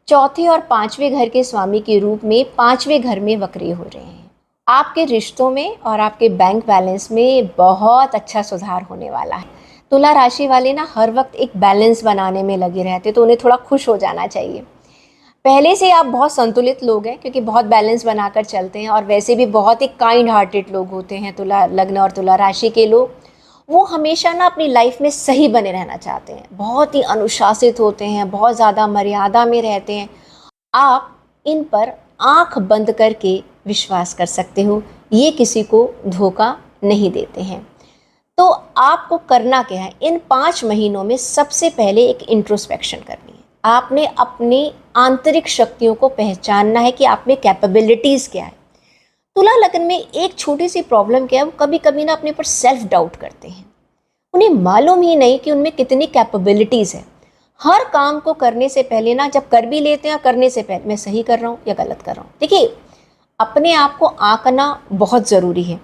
चौथे और 5वें घर के स्वामी के रूप में 5वें घर में वक्रिय हो रहे हैं। आपके रिश्तों में और आपके बैंक बैलेंस में बहुत अच्छा सुधार होने वाला है। तुला राशि वाले ना हर वक्त एक बैलेंस बनाने में लगे रहते, तो उन्हें थोड़ा खुश हो जाना चाहिए। पहले से आप बहुत संतुलित लोग हैं क्योंकि बहुत बैलेंस बनाकर चलते हैं और वैसे भी बहुत ही काइंड हार्टेड लोग होते हैं तुला लग्न और तुला राशि के लोग। वो हमेशा ना अपनी लाइफ में सही बने रहना चाहते हैं, बहुत ही अनुशासित होते हैं, बहुत ज़्यादा मर्यादा में रहते हैं। आप इन पर आंख बंद करके विश्वास कर सकते हो, ये किसी को धोखा नहीं देते हैं। तो आपको करना क्या है, इन 5 महीनों में सबसे पहले एक इंट्रोस्पेक्शन करनी है। आपने अपनी आंतरिक शक्तियों को पहचानना है कि आप में कैपेबिलिटीज़ क्या है। तुला लग्न में एक छोटी सी प्रॉब्लम क्या है, वो कभी कभी ना अपने ऊपर सेल्फ डाउट करते हैं। उन्हें मालूम ही नहीं कि उनमें कितनी कैपेबिलिटीज़ है। हर काम को करने से पहले ना, जब कर भी लेते हैं, करने से पहले मैं सही कर रहा हूँ या गलत कर रहा हूँ। देखिए, अपने आप को आंकना बहुत ज़रूरी है,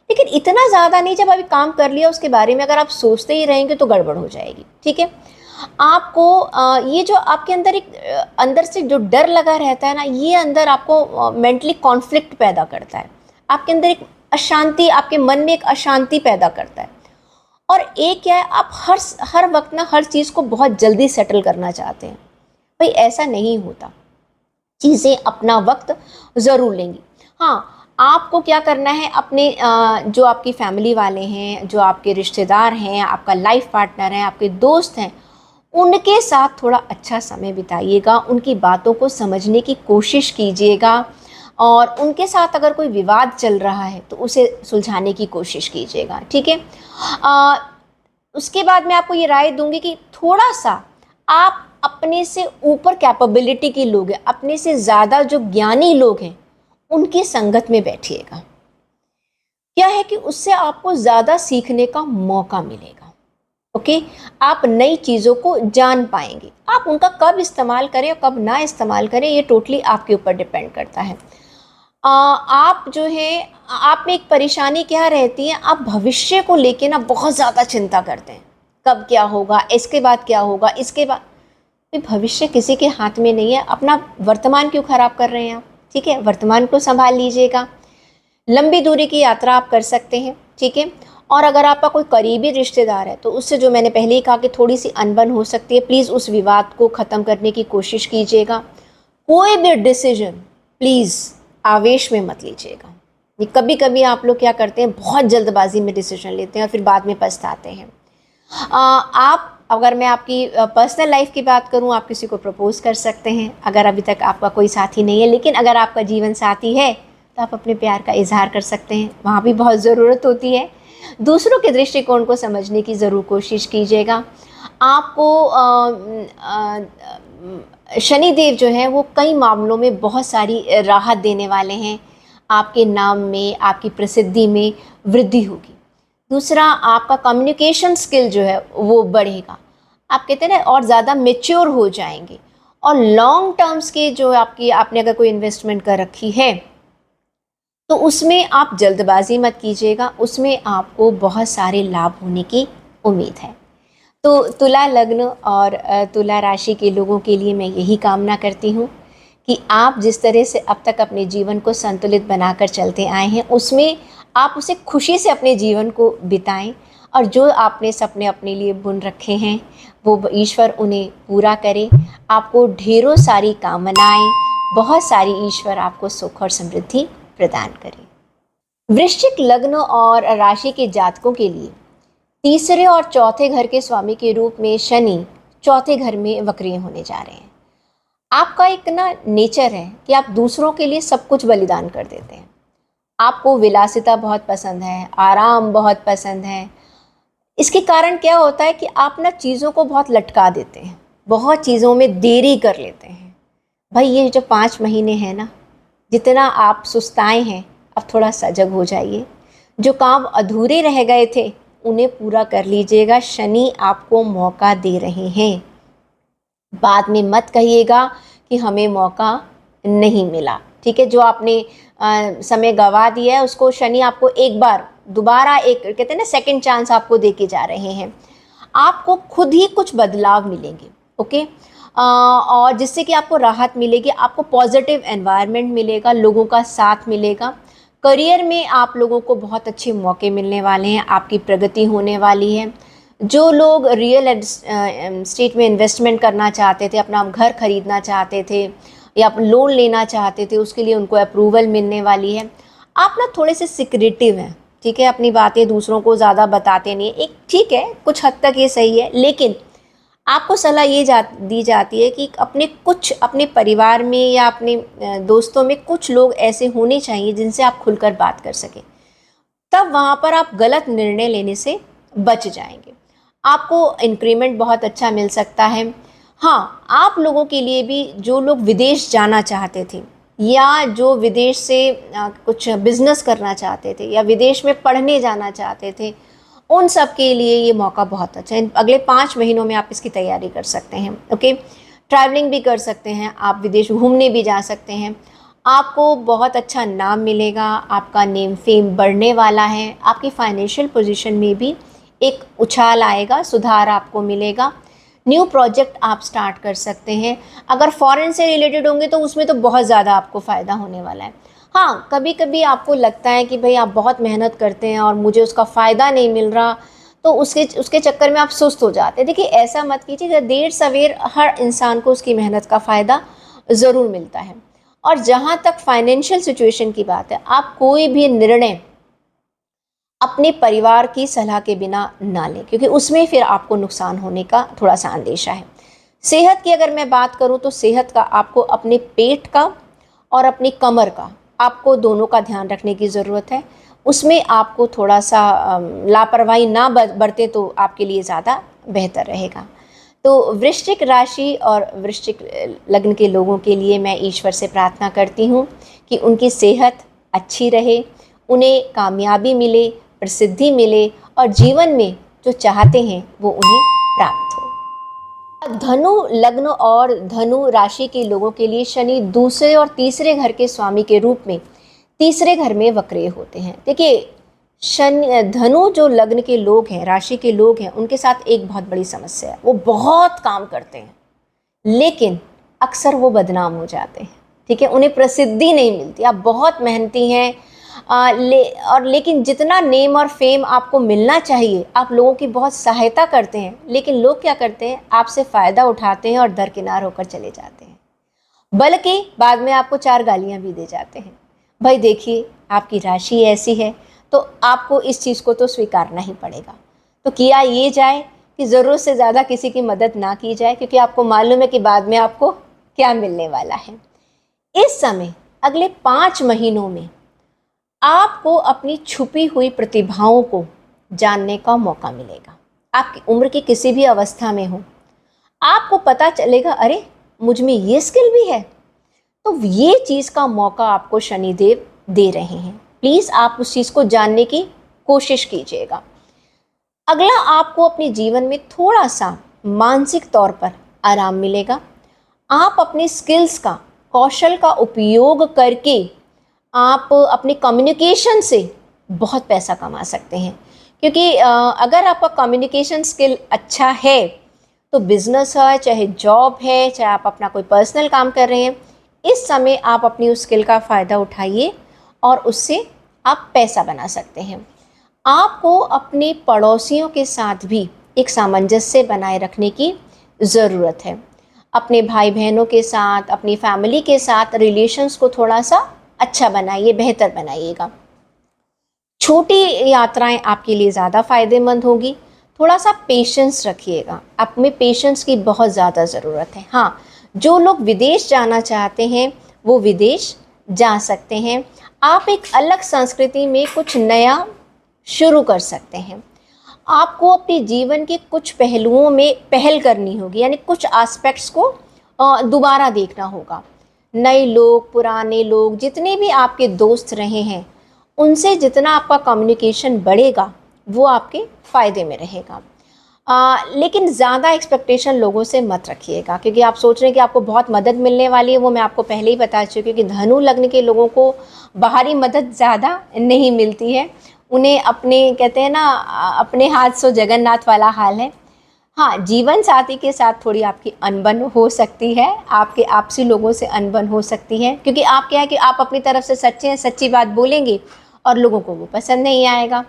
लेकिन इतना ज़्यादा नहीं। जब अभी काम कर लिया उसके बारे में अगर आप सोचते ही रहेंगे तो गड़बड़ हो जाएगी, ठीक है। आपको ये जो आपके अंदर एक अंदर से जो डर लगा रहता है ना, ये अंदर आपको मेंटली कॉन्फ्लिक्ट पैदा करता है। आपके अंदर एक अशांति, आपके मन में एक अशांति पैदा करता है। और एक क्या है, आप हर वक्त ना हर चीज़ को बहुत जल्दी सेटल करना चाहते हैं। भाई, ऐसा नहीं होता। चीज़ें अपना वक्त ज़रूर लेंगी। हाँ, आपको क्या करना है, अपने जो आपकी फैमिली वाले हैं, जो आपके रिश्तेदार हैं, आपका लाइफ पार्टनर है, आपके दोस्त हैं, उनके साथ थोड़ा अच्छा समय बिताइएगा, उनकी बातों को समझने की कोशिश कीजिएगा और उनके साथ अगर कोई विवाद चल रहा है तो उसे सुलझाने की कोशिश कीजिएगा, ठीक है। उसके बाद मैं आपको ये राय दूंगी कि थोड़ा सा आप अपने से ऊपर कैपेबिलिटी के लोग हैं, अपने से ज़्यादा जो ज्ञानी लोग हैं उनकी संगत में बैठिएगा। क्या है कि उससे आपको ज़्यादा सीखने का मौका मिलेगा, ओके। आप नई चीज़ों को जान पाएंगे। आप उनका कब इस्तेमाल करें और कब ना इस्तेमाल करें ये टोटली आपके ऊपर डिपेंड करता है। आप जो है, आप में एक परेशानी क्या रहती है, आप भविष्य को लेके ना बहुत ज़्यादा चिंता करते हैं। कब क्या होगा, इसके बाद क्या होगा, इसके बाद। तो भविष्य किसी के हाथ में नहीं है। अपना वर्तमान क्यों खराब कर रहे हैं आप, ठीक है। वर्तमान को संभाल लीजिएगा। लंबी दूरी की यात्रा आप कर सकते हैं, ठीक है। और अगर आपका कोई करीबी रिश्तेदार है तो उससे, जो मैंने पहले ही कहा कि थोड़ी सी अनबन हो सकती है, प्लीज़ उस विवाद को ख़त्म करने की कोशिश कीजिएगा। कोई भी डिसीजन प्लीज़ आवेश में मत लीजिएगा। ये कभी कभी आप लोग क्या करते हैं, बहुत जल्दबाजी में डिसीजन लेते हैं और फिर बाद में पछताते हैं। आप, अगर मैं आपकी पर्सनल लाइफ की बात करूं, आप किसी को प्रपोज कर सकते हैं अगर अभी तक आपका कोई साथी नहीं है। लेकिन अगर आपका जीवन साथी है तो आप अपने प्यार का इजहार कर सकते हैं, वहाँ भी बहुत ज़रूरत होती है। दूसरों के दृष्टिकोण को समझने की ज़रूर कोशिश कीजिएगा। आपको शनिदेव जो है वो कई मामलों में बहुत सारी राहत देने वाले हैं। आपके नाम में, आपकी प्रसिद्धि में वृद्धि होगी। दूसरा, आपका कम्युनिकेशन स्किल जो है वो बढ़ेगा। आप कहते हैं ना, और ज़्यादा मेच्योर हो जाएंगे। और लॉन्ग टर्म्स के जो आपने अगर कोई इन्वेस्टमेंट कर रखी है तो उसमें आप जल्दबाजी मत कीजिएगा, उसमें आपको बहुत सारे लाभ होने की उम्मीद है। तो तुला लग्न और तुला राशि के लोगों के लिए मैं यही कामना करती हूँ कि आप जिस तरह से अब तक अपने जीवन को संतुलित बनाकर चलते आए हैं, उसमें आप उसे खुशी से अपने जीवन को बिताएं। और जो आपने सपने अपने लिए बुन रखे हैं वो ईश्वर उन्हें पूरा करे। आपको ढेरों सारी कामनाएं, बहुत सारी, ईश्वर आपको सुख और समृद्धि प्रदान करे। वृश्चिक लग्न और राशि के जातकों के लिए तीसरे और चौथे घर के स्वामी के रूप में शनि चौथे घर में वक्रिय होने जा रहे हैं। आपका एक ना नेचर है कि आप दूसरों के लिए सब कुछ बलिदान कर देते हैं। आपको विलासिता बहुत पसंद है, आराम बहुत पसंद है। इसके कारण क्या होता है कि आप ना चीज़ों को बहुत लटका देते हैं, बहुत चीज़ों में देरी कर लेते हैं। भाई ये जो 5 महीने हैं ना, जितना आप सुस्ताए हैं, अब थोड़ा सजग हो जाइए। जो काम अधूरे रह गए थे उन्हें पूरा कर लीजिएगा। शनि आपको मौका दे रहे हैं। बाद में मत कहिएगा कि हमें मौका नहीं मिला, ठीक है। जो आपने समय गंवा दिया है उसको शनि आपको एक बार दोबारा, एक कहते हैं ना, सेकंड चांस आपको दे के जा रहे हैं। आपको खुद ही कुछ बदलाव मिलेंगे, ओके। और जिससे कि आपको राहत मिलेगी, आपको पॉजिटिव एनवायरनमेंट मिलेगा, लोगों का साथ मिलेगा। करियर में आप लोगों को बहुत अच्छे मौके मिलने वाले हैं, आपकी प्रगति होने वाली है। जो लोग रियल एस्टेट में इन्वेस्टमेंट करना चाहते थे, अपना घर खरीदना चाहते थे या लोन लेना चाहते थे, उसके लिए उनको अप्रूवल मिलने वाली है। आप ना थोड़े से सिक्रेटिव हैं, ठीक है। अपनी बातें दूसरों को ज़्यादा बताते नहीं, एक ठीक है, कुछ हद तक ये सही है। लेकिन आपको सलाह ये दी जाती है कि अपने परिवार में या अपने दोस्तों में कुछ लोग ऐसे होने चाहिए जिनसे आप खुलकर बात कर सकें। तब वहाँ पर आप गलत निर्णय लेने से बच जाएंगे। आपको इंक्रीमेंट बहुत अच्छा मिल सकता है। हाँ, आप लोगों के लिए भी, जो लोग विदेश जाना चाहते थे या जो विदेश से कुछ बिजनेस करना चाहते थे या विदेश में पढ़ने जाना चाहते थे, उन सब के लिए ये मौका बहुत अच्छा है। अगले 5 महीनों में आप इसकी तैयारी कर सकते हैं, ओके। ट्रैवलिंग भी कर सकते हैं, आप विदेश घूमने भी जा सकते हैं। आपको बहुत अच्छा नाम मिलेगा, आपका नेम फेम बढ़ने वाला है। आपकी फाइनेंशियल पोजीशन में भी एक उछाल आएगा, सुधार आपको मिलेगा। न्यू प्रोजेक्ट आप स्टार्ट कर सकते हैं। अगर फॉरेन से रिलेटेड होंगे तो उसमें तो बहुत ज़्यादा आपको फ़ायदा होने वाला है। हाँ, कभी कभी आपको लगता है कि भाई आप बहुत मेहनत करते हैं और मुझे उसका फ़ायदा नहीं मिल रहा, तो उसके चक्कर में आप सुस्त हो जाते हैं। देखिए, ऐसा मत कीजिए। देर सवेर हर इंसान को उसकी मेहनत का फ़ायदा ज़रूर मिलता है। और जहाँ तक फाइनेंशियल सिचुएशन की बात है, आप कोई भी निर्णय अपने परिवार की सलाह के बिना ना लें, क्योंकि उसमें फिर आपको नुकसान होने का थोड़ा सा अंदेशा है। सेहत की अगर मैं बात करूं तो सेहत का आपको अपने पेट का और अपनी कमर का आपको दोनों का ध्यान रखने की ज़रूरत है। उसमें आपको थोड़ा सा लापरवाही ना बरतें तो आपके लिए ज़्यादा बेहतर रहेगा। तो वृश्चिक राशि और वृश्चिक लग्न के लोगों के लिए मैं ईश्वर से प्रार्थना करती हूँ कि उनकी सेहत अच्छी रहे, उन्हें कामयाबी मिले, प्रसिद्धि मिले और जीवन में जो चाहते हैं वो उन्हें प्राप्त हो। धनु लग्न और धनु राशि के लोगों के लिए शनि दूसरे और तीसरे घर के स्वामी के रूप में तीसरे घर में वक्रिय होते हैं। देखिए, शनि धनु जो लग्न के लोग हैं, राशि के लोग हैं, उनके साथ एक बहुत बड़ी समस्या है। वो बहुत काम करते हैं लेकिन अक्सर वो बदनाम हो जाते हैं। ठीक है, उन्हें प्रसिद्धि नहीं मिलती। आप बहुत मेहनती हैं लेकिन जितना नेम और फेम आपको मिलना चाहिए, आप लोगों की बहुत सहायता करते हैं, लेकिन लोग क्या करते हैं, आपसे फ़ायदा उठाते हैं और दरकिनार होकर चले जाते हैं, बल्कि बाद में आपको 4 गालियाँ भी दे जाते हैं। भाई देखिए, आपकी राशि ऐसी है तो आपको इस चीज़ को तो स्वीकारना ही पड़ेगा। तो किया ये जाए कि ज़रूरत से ज़्यादा किसी की मदद ना की जाए, क्योंकि आपको मालूम है कि बाद में आपको क्या मिलने वाला है। इस समय अगले 5 महीनों में आपको अपनी छुपी हुई प्रतिभाओं को जानने का मौका मिलेगा। आपकी उम्र की किसी भी अवस्था में हो, आपको पता चलेगा, अरे मुझ में ये स्किल भी है। तो ये चीज़ का मौका आपको शनिदेव दे रहे हैं। प्लीज़ आप उस चीज़ को जानने की कोशिश कीजिएगा। अगला, आपको अपने जीवन में थोड़ा सा मानसिक तौर पर आराम मिलेगा। आप अपने स्किल्स का, कौशल का उपयोग करके आप अपने कम्युनिकेशन से बहुत पैसा कमा सकते हैं, क्योंकि अगर आपका कम्युनिकेशन स्किल अच्छा है तो बिजनेस है, चाहे जॉब है, चाहे आप अपना कोई पर्सनल काम कर रहे हैं, इस समय आप अपनी उस स्किल का फ़ायदा उठाइए और उससे आप पैसा बना सकते हैं। आपको अपने पड़ोसियों के साथ भी एक सामंजस्य बनाए रखने की ज़रूरत है। अपने भाई बहनों के साथ, अपनी फैमिली के साथ रिलेशंस को थोड़ा सा अच्छा बनाइए, बेहतर बनाइएगा। छोटी यात्राएं आपके लिए ज़्यादा फ़ायदेमंद होगी। थोड़ा सा पेशेंस रखिएगा, आप में पेशेंस की बहुत ज़्यादा ज़रूरत है। हाँ, जो लोग विदेश जाना चाहते हैं वो विदेश जा सकते हैं। आप एक अलग संस्कृति में कुछ नया शुरू कर सकते हैं। आपको अपने जीवन के कुछ पहलुओं में पहल करनी होगी, यानी कुछ एस्पेक्ट्स को दोबारा देखना होगा। नए लोग, पुराने लोग, जितने भी आपके दोस्त रहे हैं, उनसे जितना आपका कम्युनिकेशन बढ़ेगा वो आपके फ़ायदे में रहेगा। लेकिन ज़्यादा एक्सपेक्टेशन लोगों से मत रखिएगा, क्योंकि आप सोच रहे हैं कि आपको बहुत मदद मिलने वाली है। वो मैं आपको पहले ही बता चुकी हूँ कि धनु लग्न के लोगों को बाहरी मदद ज़्यादा नहीं मिलती है। उन्हें अपने, कहते हैं ना, अपने हाथ सो जगन्नाथ वाला हाल है। हाँ, जीवन साथी के साथ थोड़ी आपकी अनबन हो सकती है, आपके आपसी लोगों से अनबन हो सकती है, क्योंकि आप क्या है कि आप अपनी तरफ से सच्चे हैं, सच्ची बात बोलेंगे और लोगों को वो पसंद नहीं आएगा।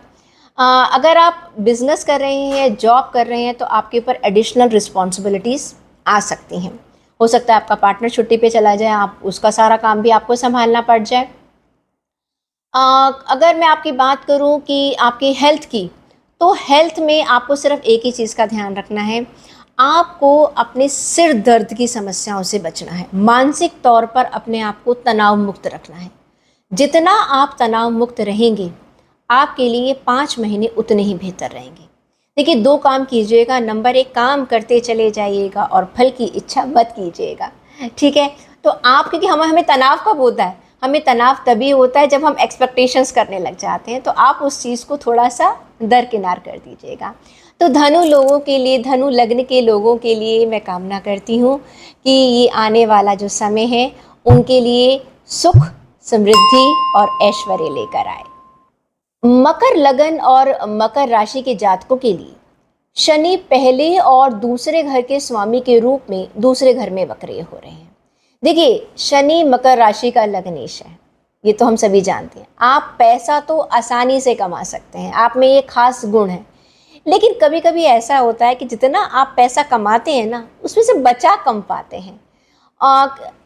अगर आप बिज़नेस कर रहे हैं, जॉब कर रहे हैं, तो आपके ऊपर एडिशनल रिस्पॉन्सिबिलिटीज़ आ सकती हैं। हो सकता है आपका पार्टनर छुट्टी पे चला जाए, आप उसका सारा काम भी आपको संभालना पड़ जाए। अगर मैं आपकी बात करूं कि आपकी हेल्थ की, तो हेल्थ में आपको सिर्फ एक ही चीज़ का ध्यान रखना है। आपको अपने सिर दर्द की समस्याओं से बचना है। मानसिक तौर पर अपने आप को तनाव मुक्त रखना है। जितना आप तनाव मुक्त रहेंगे, आपके लिए 5 महीने उतने ही बेहतर रहेंगे। देखिए, 2 काम कीजिएगा। नंबर 1, काम करते चले जाइएगा और फल की इच्छा मत कीजिएगा। ठीक है, तो आप, क्योंकि हमें तनाव कब होता है, हमें तनाव तभी होता है जब हम एक्सपेक्टेशंस करने लग जाते हैं। तो आप उस चीज़ को थोड़ा सा दरकिनार कर दीजिएगा। तो धनु लोगों के लिए, धनु लग्न के लोगों के लिए मैं कामना करती हूँ कि ये आने वाला जो समय है उनके लिए सुख, समृद्धि और ऐश्वर्य लेकर आए। मकर लगन और मकर राशि के जातकों के लिए शनि पहले और दूसरे घर के स्वामी के रूप में दूसरे घर में वक्रिय हो रहे हैं। देखिए, शनि मकर राशि का लग्नेश है, ये तो हम सभी जानते हैं। आप पैसा तो आसानी से कमा सकते हैं, आप में ये खास गुण है। लेकिन कभी कभी ऐसा होता है कि जितना आप पैसा कमाते हैं ना, उसमें से बचा कम पाते हैं।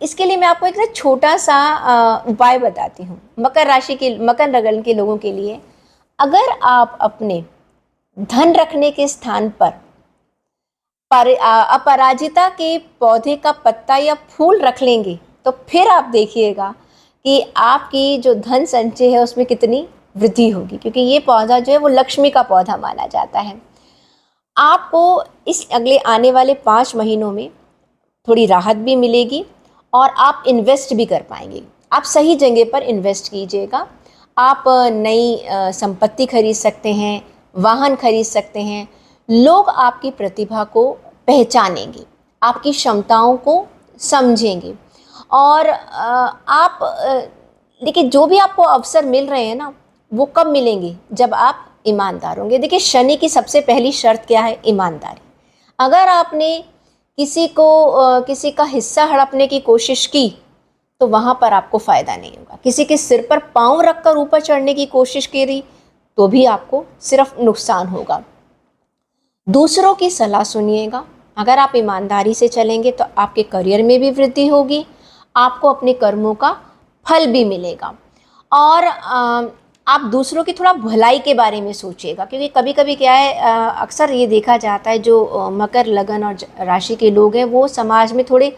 इसके लिए मैं आपको एक ना छोटा सा उपाय बताती हूँ। मकर राशि के, मकर लगन के लोगों के लिए, अगर आप अपने धन रखने के स्थान पर अपराजिता के पौधे का पत्ता या फूल रख लेंगे, तो फिर आप देखिएगा कि आपकी जो धन संचय है उसमें कितनी वृद्धि होगी, क्योंकि ये पौधा जो है वो लक्ष्मी का पौधा माना जाता है। आपको इस अगले आने वाले 5 महीनों में थोड़ी राहत भी मिलेगी और आप इन्वेस्ट भी कर पाएंगे। आप सही जगह पर इन्वेस्ट कीजिएगा। आप नई संपत्ति खरीद सकते हैं, वाहन खरीद सकते हैं। लोग आपकी प्रतिभा को पहचानेंगे, आपकी क्षमताओं को समझेंगे और आप देखिए जो भी आपको अवसर मिल रहे हैं ना, वो कब मिलेंगे? जब आप ईमानदार होंगे। देखिए शनि की सबसे पहली शर्त क्या है? ईमानदारी। अगर आपने किसी का हिस्सा हड़पने की कोशिश की तो वहाँ पर आपको फ़ायदा नहीं होगा। किसी के सिर पर पाँव रखकर ऊपर चढ़ने की कोशिश करी तो भी आपको सिर्फ नुकसान होगा। दूसरों की सलाह सुनिएगा। अगर आप ईमानदारी से चलेंगे तो आपके करियर में भी वृद्धि होगी, आपको अपने कर्मों का फल भी मिलेगा। और आप दूसरों की थोड़ा भलाई के बारे में सोचिएगा, क्योंकि कभी कभी क्या है, अक्सर ये देखा जाता है जो मकर लगन और राशि के लोग हैं वो समाज में थोड़े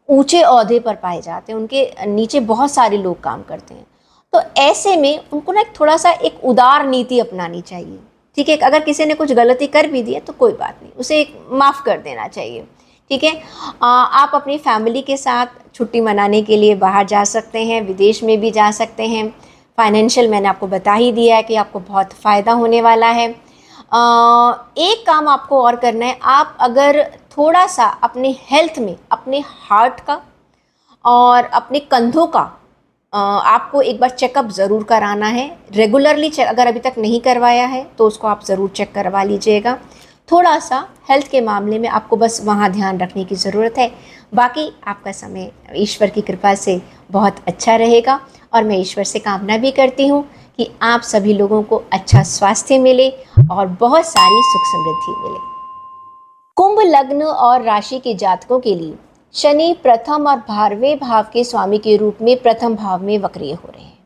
ऊंचे ओहदे पर पाए जाते हैं, उनके नीचे बहुत सारे लोग काम करते हैं। तो ऐसे में उनको ना थोड़ा सा एक उदार नीति अपनानी चाहिए। ठीक है, अगर किसी ने कुछ गलती कर भी दी है तो कोई बात नहीं, उसे माफ़ कर देना चाहिए। ठीक है, आप अपनी फैमिली के साथ छुट्टी मनाने के लिए बाहर जा सकते हैं, विदेश में भी जा सकते हैं। फाइनेंशियल मैंने आपको बता ही दिया है कि आपको बहुत फ़ायदा होने वाला है। एक काम आपको और करना है, आप अगर थोड़ा सा अपने हेल्थ में, अपने हार्ट का और अपने कंधों का आपको एक बार चेकअप ज़रूर कराना है। रेगुलरली चेक अगर अभी तक नहीं करवाया है तो उसको आप ज़रूर चेक करवा लीजिएगा। थोड़ा सा हेल्थ के मामले में आपको बस वहाँ ध्यान रखने की ज़रूरत है। बाकी आपका समय ईश्वर की कृपा से बहुत अच्छा रहेगा और मैं ईश्वर से कामना भी करती हूँ कि आप सभी लोगों को अच्छा स्वास्थ्य मिले और बहुत सारी सुख समृद्धि मिले। कुंभ लग्न और राशि के जातकों के लिए शनि प्रथम और 12वें भाव के स्वामी के रूप में प्रथम भाव में वक्रिय हो रहे हैं।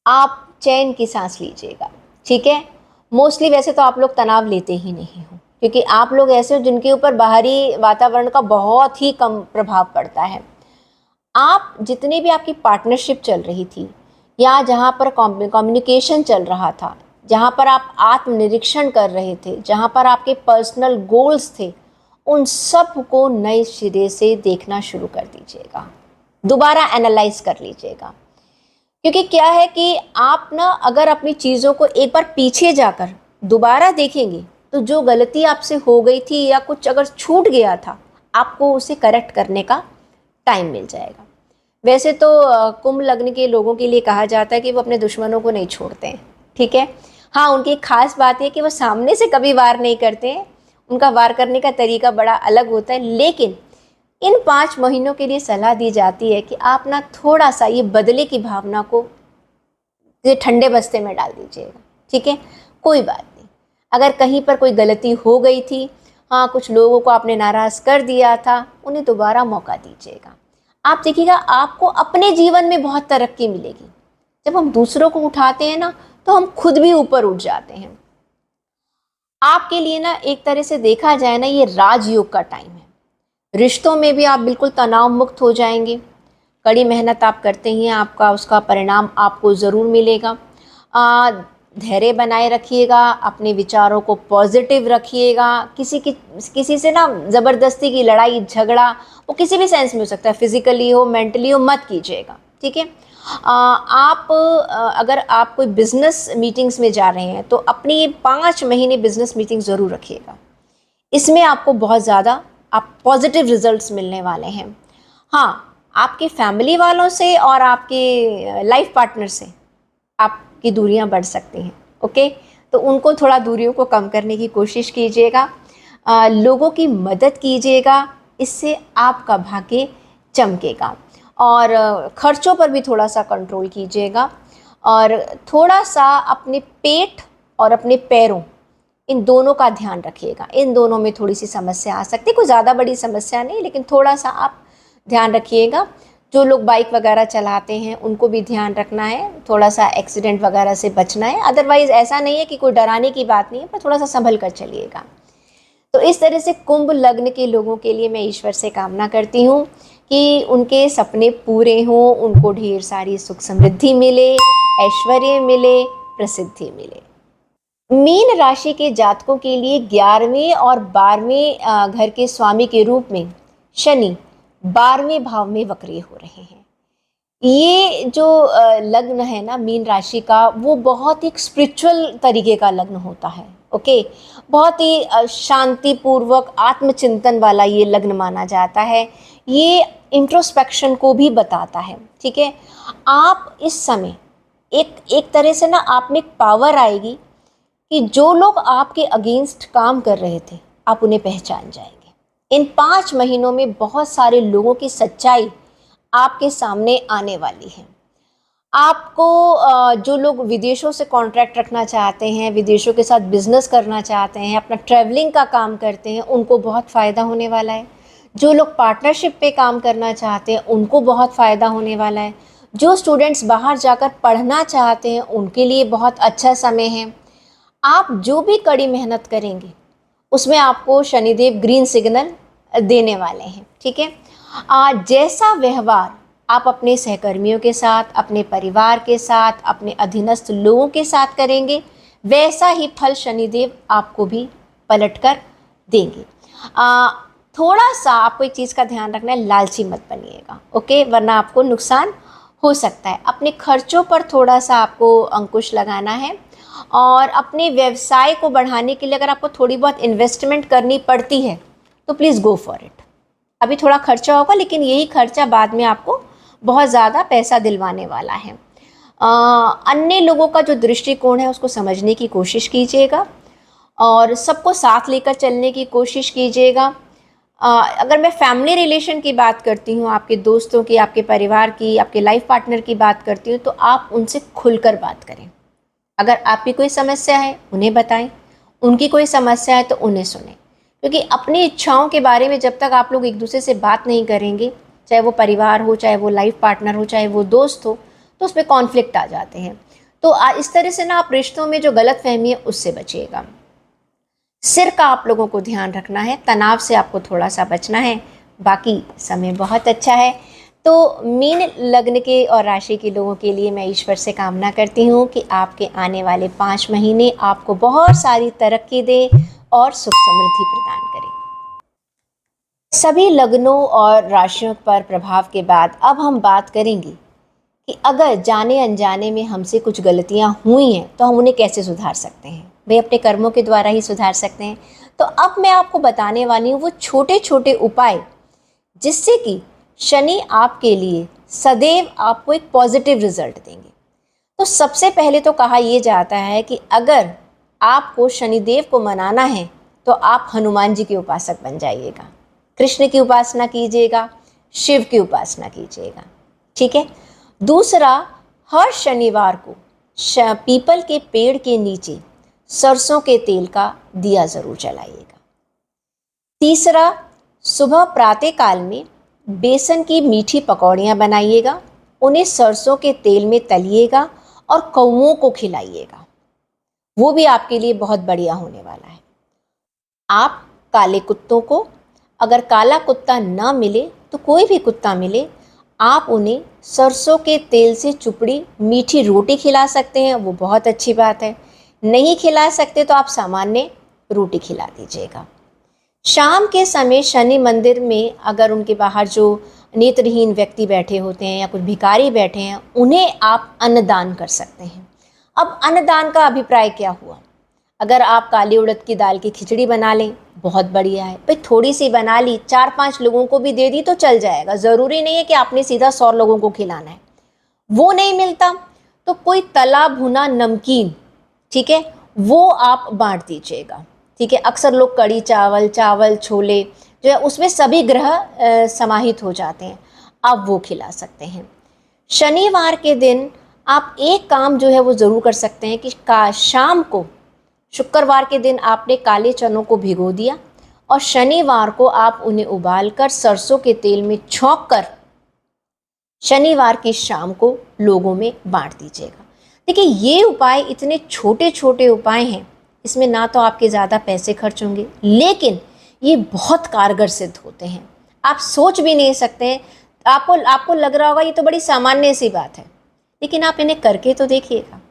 आप चैन की सांस लीजिएगा। ठीक है, मोस्टली वैसे तो आप लोग तनाव लेते ही नहीं हो, क्योंकि आप लोग ऐसे हो जिनके ऊपर बाहरी वातावरण का बहुत ही कम प्रभाव पड़ता है। आप जितनी भी आपकी पार्टनरशिप चल रही थी या जहाँ पर कम्युनिकेशन चल रहा था, जहाँ पर आप आत्मनिरीक्षण कर रहे थे, जहाँ पर आपके पर्सनल गोल्स थे, उन सब को नए सिरे से देखना शुरू कर दीजिएगा। दोबारा एनालाइज कर लीजिएगा, क्योंकि क्या है कि आप ना अगर अपनी चीज़ों को एक बार पीछे जाकर दोबारा देखेंगे तो जो गलती आपसे हो गई थी या कुछ अगर छूट गया था, आपको उसे करेक्ट करने का टाइम मिल जाएगा। वैसे तो कुंभ लग्न के लोगों के लिए कहा जाता है कि वो अपने दुश्मनों को नहीं छोड़ते हैं। ठीक है, हाँ, उनकी एक खास बात है कि वो सामने से कभी वार नहीं करते हैं, उनका वार करने का तरीका बड़ा अलग होता है। लेकिन इन 5 महीनों के लिए सलाह दी जाती है कि आप ना थोड़ा सा ये बदले की भावना को ये ठंडे बस्ते में डाल दीजिएगा। ठीक है, कोई बात नहीं, अगर कहीं पर कोई गलती हो गई थी, हाँ, कुछ लोगों को आपने नाराज़ कर दिया था, उन्हें दोबारा मौका दीजिएगा। आप देखिएगा आपको अपने जीवन में बहुत तरक्की मिलेगी। जब हम दूसरों को उठाते हैं ना तो हम खुद भी ऊपर उठ जाते हैं। आपके लिए ना एक तरह से देखा जाए ना, ये राजयोग का टाइम है। रिश्तों में भी आप बिल्कुल तनाव मुक्त हो जाएंगे। कड़ी मेहनत आप करते हैं, आपका उसका परिणाम आपको ज़रूर मिलेगा। धैर्य बनाए रखिएगा, अपने विचारों को पॉजिटिव रखिएगा। किसी से ना ज़बरदस्ती की लड़ाई झगड़ा, वो किसी भी सेंस में हो सकता है, फिजिकली हो मेंटली हो, मत कीजिएगा। ठीक है, अगर आप कोई बिजनेस मीटिंग्स में जा रहे हैं तो अपनी 5 महीने बिजनेस मीटिंग ज़रूर रखिएगा। इसमें आपको बहुत ज़्यादा पॉजिटिव रिजल्ट्स मिलने वाले हैं। हाँ, आपके फैमिली वालों से और आपके लाइफ पार्टनर से आपकी दूरियां बढ़ सकती हैं। ओके, तो उनको थोड़ा दूरियों को कम करने की कोशिश कीजिएगा। लोगों की मदद कीजिएगा, इससे आपका भाग्य चमकेगा। और खर्चों पर भी थोड़ा सा कंट्रोल कीजिएगा और थोड़ा सा अपने पेट और अपने पैरों, इन दोनों का ध्यान रखिएगा। इन दोनों में थोड़ी सी समस्या आ सकती है, कोई ज़्यादा बड़ी समस्या नहीं, लेकिन थोड़ा सा आप ध्यान रखिएगा। जो लोग बाइक वगैरह चलाते हैं उनको भी ध्यान रखना है, थोड़ा सा एक्सीडेंट वगैरह से बचना है। अदरवाइज़ ऐसा नहीं है कि कोई डराने की बात नहीं है, पर थोड़ा सा संभल कर चलिएगा। तो इस तरह से कुंभ लग्न के लोगों के लिए मैं ईश्वर से कामना करती हूँ कि उनके सपने पूरे हों, उनको ढेर सारी सुख समृद्धि मिले, ऐश्वर्य मिले, प्रसिद्धि मिले। मीन राशि के जातकों के लिए 11वें और 12वें घर के स्वामी के रूप में शनि 12वें भाव में वक्री हो रहे हैं। ये जो लग्न है ना मीन राशि का, वो बहुत एक स्पिरिचुअल तरीके का लग्न होता है। ओके, बहुत ही शांतिपूर्वक आत्मचिंतन वाला ये लग्न माना जाता है। ये इंट्रोस्पेक्शन को भी बताता है। ठीक है, आप इस समय एक तरह से ना आप में एक पावर आएगी कि जो लोग आपके अगेंस्ट काम कर रहे थे, आप उन्हें पहचान जाएंगे। इन 5 महीनों में बहुत सारे लोगों की सच्चाई आपके सामने आने वाली है। आपको जो लोग विदेशों से कॉन्ट्रैक्ट रखना चाहते हैं, विदेशों के साथ बिजनेस करना चाहते हैं, अपना ट्रैवलिंग का काम करते हैं, उनको बहुत फ़ायदा होने वाला है। जो लोग पार्टनरशिप पे काम करना चाहते हैं, उनको बहुत फ़ायदा होने वाला है। जो स्टूडेंट्स बाहर जाकर पढ़ना चाहते हैं, उनके लिए बहुत अच्छा समय है। आप जो भी कड़ी मेहनत करेंगे उसमें आपको शनिदेव ग्रीन सिग्नल देने वाले हैं। ठीक है, जैसा व्यवहार आप अपने सहकर्मियों के साथ, अपने परिवार के साथ, अपने अधीनस्थ लोगों के साथ करेंगे, वैसा ही फल शनिदेव आपको भी पलट कर देंगे। थोड़ा सा आपको एक चीज़ का ध्यान रखना है, लालची मत बनिएगा। ओके, वरना आपको नुकसान हो सकता है। अपने खर्चों पर थोड़ा सा आपको अंकुश लगाना है, और अपने व्यवसाय को बढ़ाने के लिए अगर आपको थोड़ी बहुत इन्वेस्टमेंट करनी पड़ती है तो प्लीज़ गो फॉर इट। अभी थोड़ा खर्चा होगा, लेकिन यही खर्चा बाद में आपको बहुत ज़्यादा पैसा दिलवाने वाला है। अन्य लोगों का जो दृष्टिकोण है उसको समझने की कोशिश कीजिएगा, और सबको साथ लेकर चलने की कोशिश कीजिएगा। अगर मैं फैमिली रिलेशन की बात करती हूँ, आपके दोस्तों की, आपके परिवार की, आपके लाइफ पार्टनर की बात करती हूँ, तो आप उनसे खुलकर बात करें। अगर आपकी कोई समस्या है उन्हें बताएं, उनकी कोई समस्या है तो उन्हें सुनें। क्योंकि अपनी इच्छाओं के बारे में जब तक आप लोग एक दूसरे से बात नहीं करेंगे, चाहे वो परिवार हो, चाहे वो लाइफ पार्टनर हो, चाहे वो दोस्त हो, तो उसमें कॉन्फ्लिक्ट आ जाते हैं। तो इस तरह से ना आप रिश्तों में जो गलतफहमी है उससे बचिएगा। सिर का आप लोगों को ध्यान रखना है, तनाव से आपको थोड़ा सा बचना है। बाकी समय बहुत अच्छा है। तो मीन लग्न के और राशि के लोगों के लिए मैं ईश्वर से कामना करती हूँ कि आपके आने वाले 5 महीने आपको बहुत सारी तरक्की दे और सुख समृद्धि प्रदान करें। सभी लग्नों और राशियों पर प्रभाव के बाद अब हम बात करेंगे कि अगर जाने अनजाने में हमसे कुछ गलतियाँ हुई हैं तो हम उन्हें कैसे सुधार सकते हैं। वे अपने कर्मों के द्वारा ही सुधार सकते हैं। तो अब मैं आपको बताने वाली हूँ वो छोटे छोटे उपाय जिससे कि शनि आपके लिए सदैव आपको एक पॉजिटिव रिजल्ट देंगे। तो सबसे पहले तो कहा यह जाता है कि अगर आपको शनिदेव को मनाना है तो आप हनुमान जी के उपासक बन जाइएगा, कृष्ण की उपासना कीजिएगा, शिव की उपासना कीजिएगा। ठीक है। दूसरा, हर शनिवार को पीपल के पेड़ के नीचे सरसों के तेल का दिया जरूर जलाइएगा। तीसरा, सुबह प्रातः काल में बेसन की मीठी पकौड़ियाँ बनाइएगा, उन्हें सरसों के तेल में तलिएगा और कौओं को खिलाइएगा। वो भी आपके लिए बहुत बढ़िया होने वाला है। आप काले कुत्तों को, अगर काला कुत्ता ना मिले तो कोई भी कुत्ता मिले, आप उन्हें सरसों के तेल से चुपड़ी मीठी रोटी खिला सकते हैं, वो बहुत अच्छी बात है। नहीं खिला सकते तो आप सामान्य रोटी खिला दीजिएगा। शाम के समय शनि मंदिर में अगर उनके बाहर जो नेत्रहीन व्यक्ति बैठे होते हैं या कुछ भिखारी बैठे हैं, उन्हें आप अन्नदान कर सकते हैं। अब अन्नदान का अभिप्राय क्या हुआ? अगर आप काली उड़द की दाल की खिचड़ी बना लें, बहुत बढ़िया है भाई। थोड़ी सी बना ली, 4-5 लोगों को भी दे दी तो चल जाएगा। ज़रूरी नहीं है कि आपने सीधा 100 लोगों को खिलाना है। वो नहीं मिलता तो कोई तला भुना नमकीन, ठीक है, वो आप बांट दीजिएगा। ठीक है। अक्सर लोग कड़ी चावल, चावल छोले जो है उसमें सभी ग्रह समाहित हो जाते हैं, आप वो खिला सकते हैं। शनिवार के दिन आप एक काम जो है वो ज़रूर कर सकते हैं कि शाम को, शुक्रवार के दिन आपने काले चनों को भिगो दिया और शनिवार को आप उन्हें उबालकर सरसों के तेल में छौंक कर शनिवार की शाम को लोगों में बांट दीजिएगा। देखिए, ये उपाय इतने छोटे छोटे उपाय हैं, इसमें ना तो आपके ज़्यादा पैसे खर्च होंगे, लेकिन ये बहुत कारगर सिद्ध होते हैं। आप सोच भी नहीं सकते। आपको लग रहा होगा ये तो बड़ी सामान्य सी बात है, लेकिन आप इन्हें करके तो देखिएगा।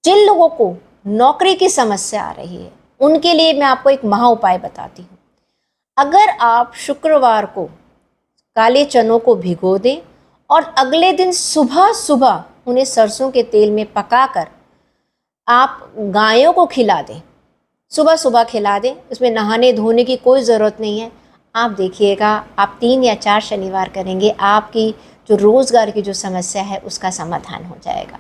जिन लोगों को नौकरी की समस्या आ रही है उनके लिए मैं आपको एक महा उपाय बताती हूँ। अगर आप शुक्रवार को काले चनों को भिगो दें और अगले दिन सुबह सुबह उन्हें सरसों के तेल में पकाकर आप गायों को खिला दें, सुबह सुबह खिला दें, उसमें नहाने धोने की कोई ज़रूरत नहीं है। आप देखिएगा, आप 3 या 4 शनिवार करेंगे, आपकी जो रोज़गार की जो समस्या है उसका समाधान हो जाएगा।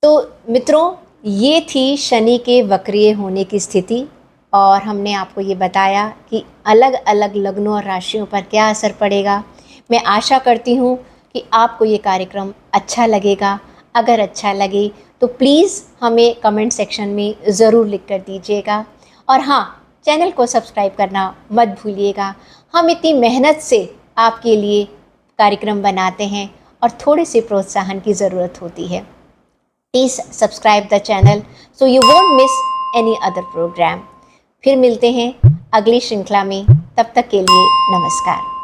तो मित्रों, ये थी शनि के वक्रीय होने की स्थिति, और हमने आपको ये बताया कि अलग अलग लग्नों और राशियों पर क्या असर पड़ेगा। मैं आशा करती हूँ कि आपको ये कार्यक्रम अच्छा लगेगा। अगर अच्छा लगे तो प्लीज़ हमें कमेंट सेक्शन में ज़रूर लिख कर दीजिएगा, और हाँ, चैनल को सब्सक्राइब करना मत भूलिएगा। हम इतनी मेहनत से आपके लिए कार्यक्रम बनाते हैं और थोड़े से प्रोत्साहन की ज़रूरत होती है। Please subscribe the channel so you won't miss any other program. फिर मिलते हैं अगली श्रृंखला में, तब तक के लिए नमस्कार।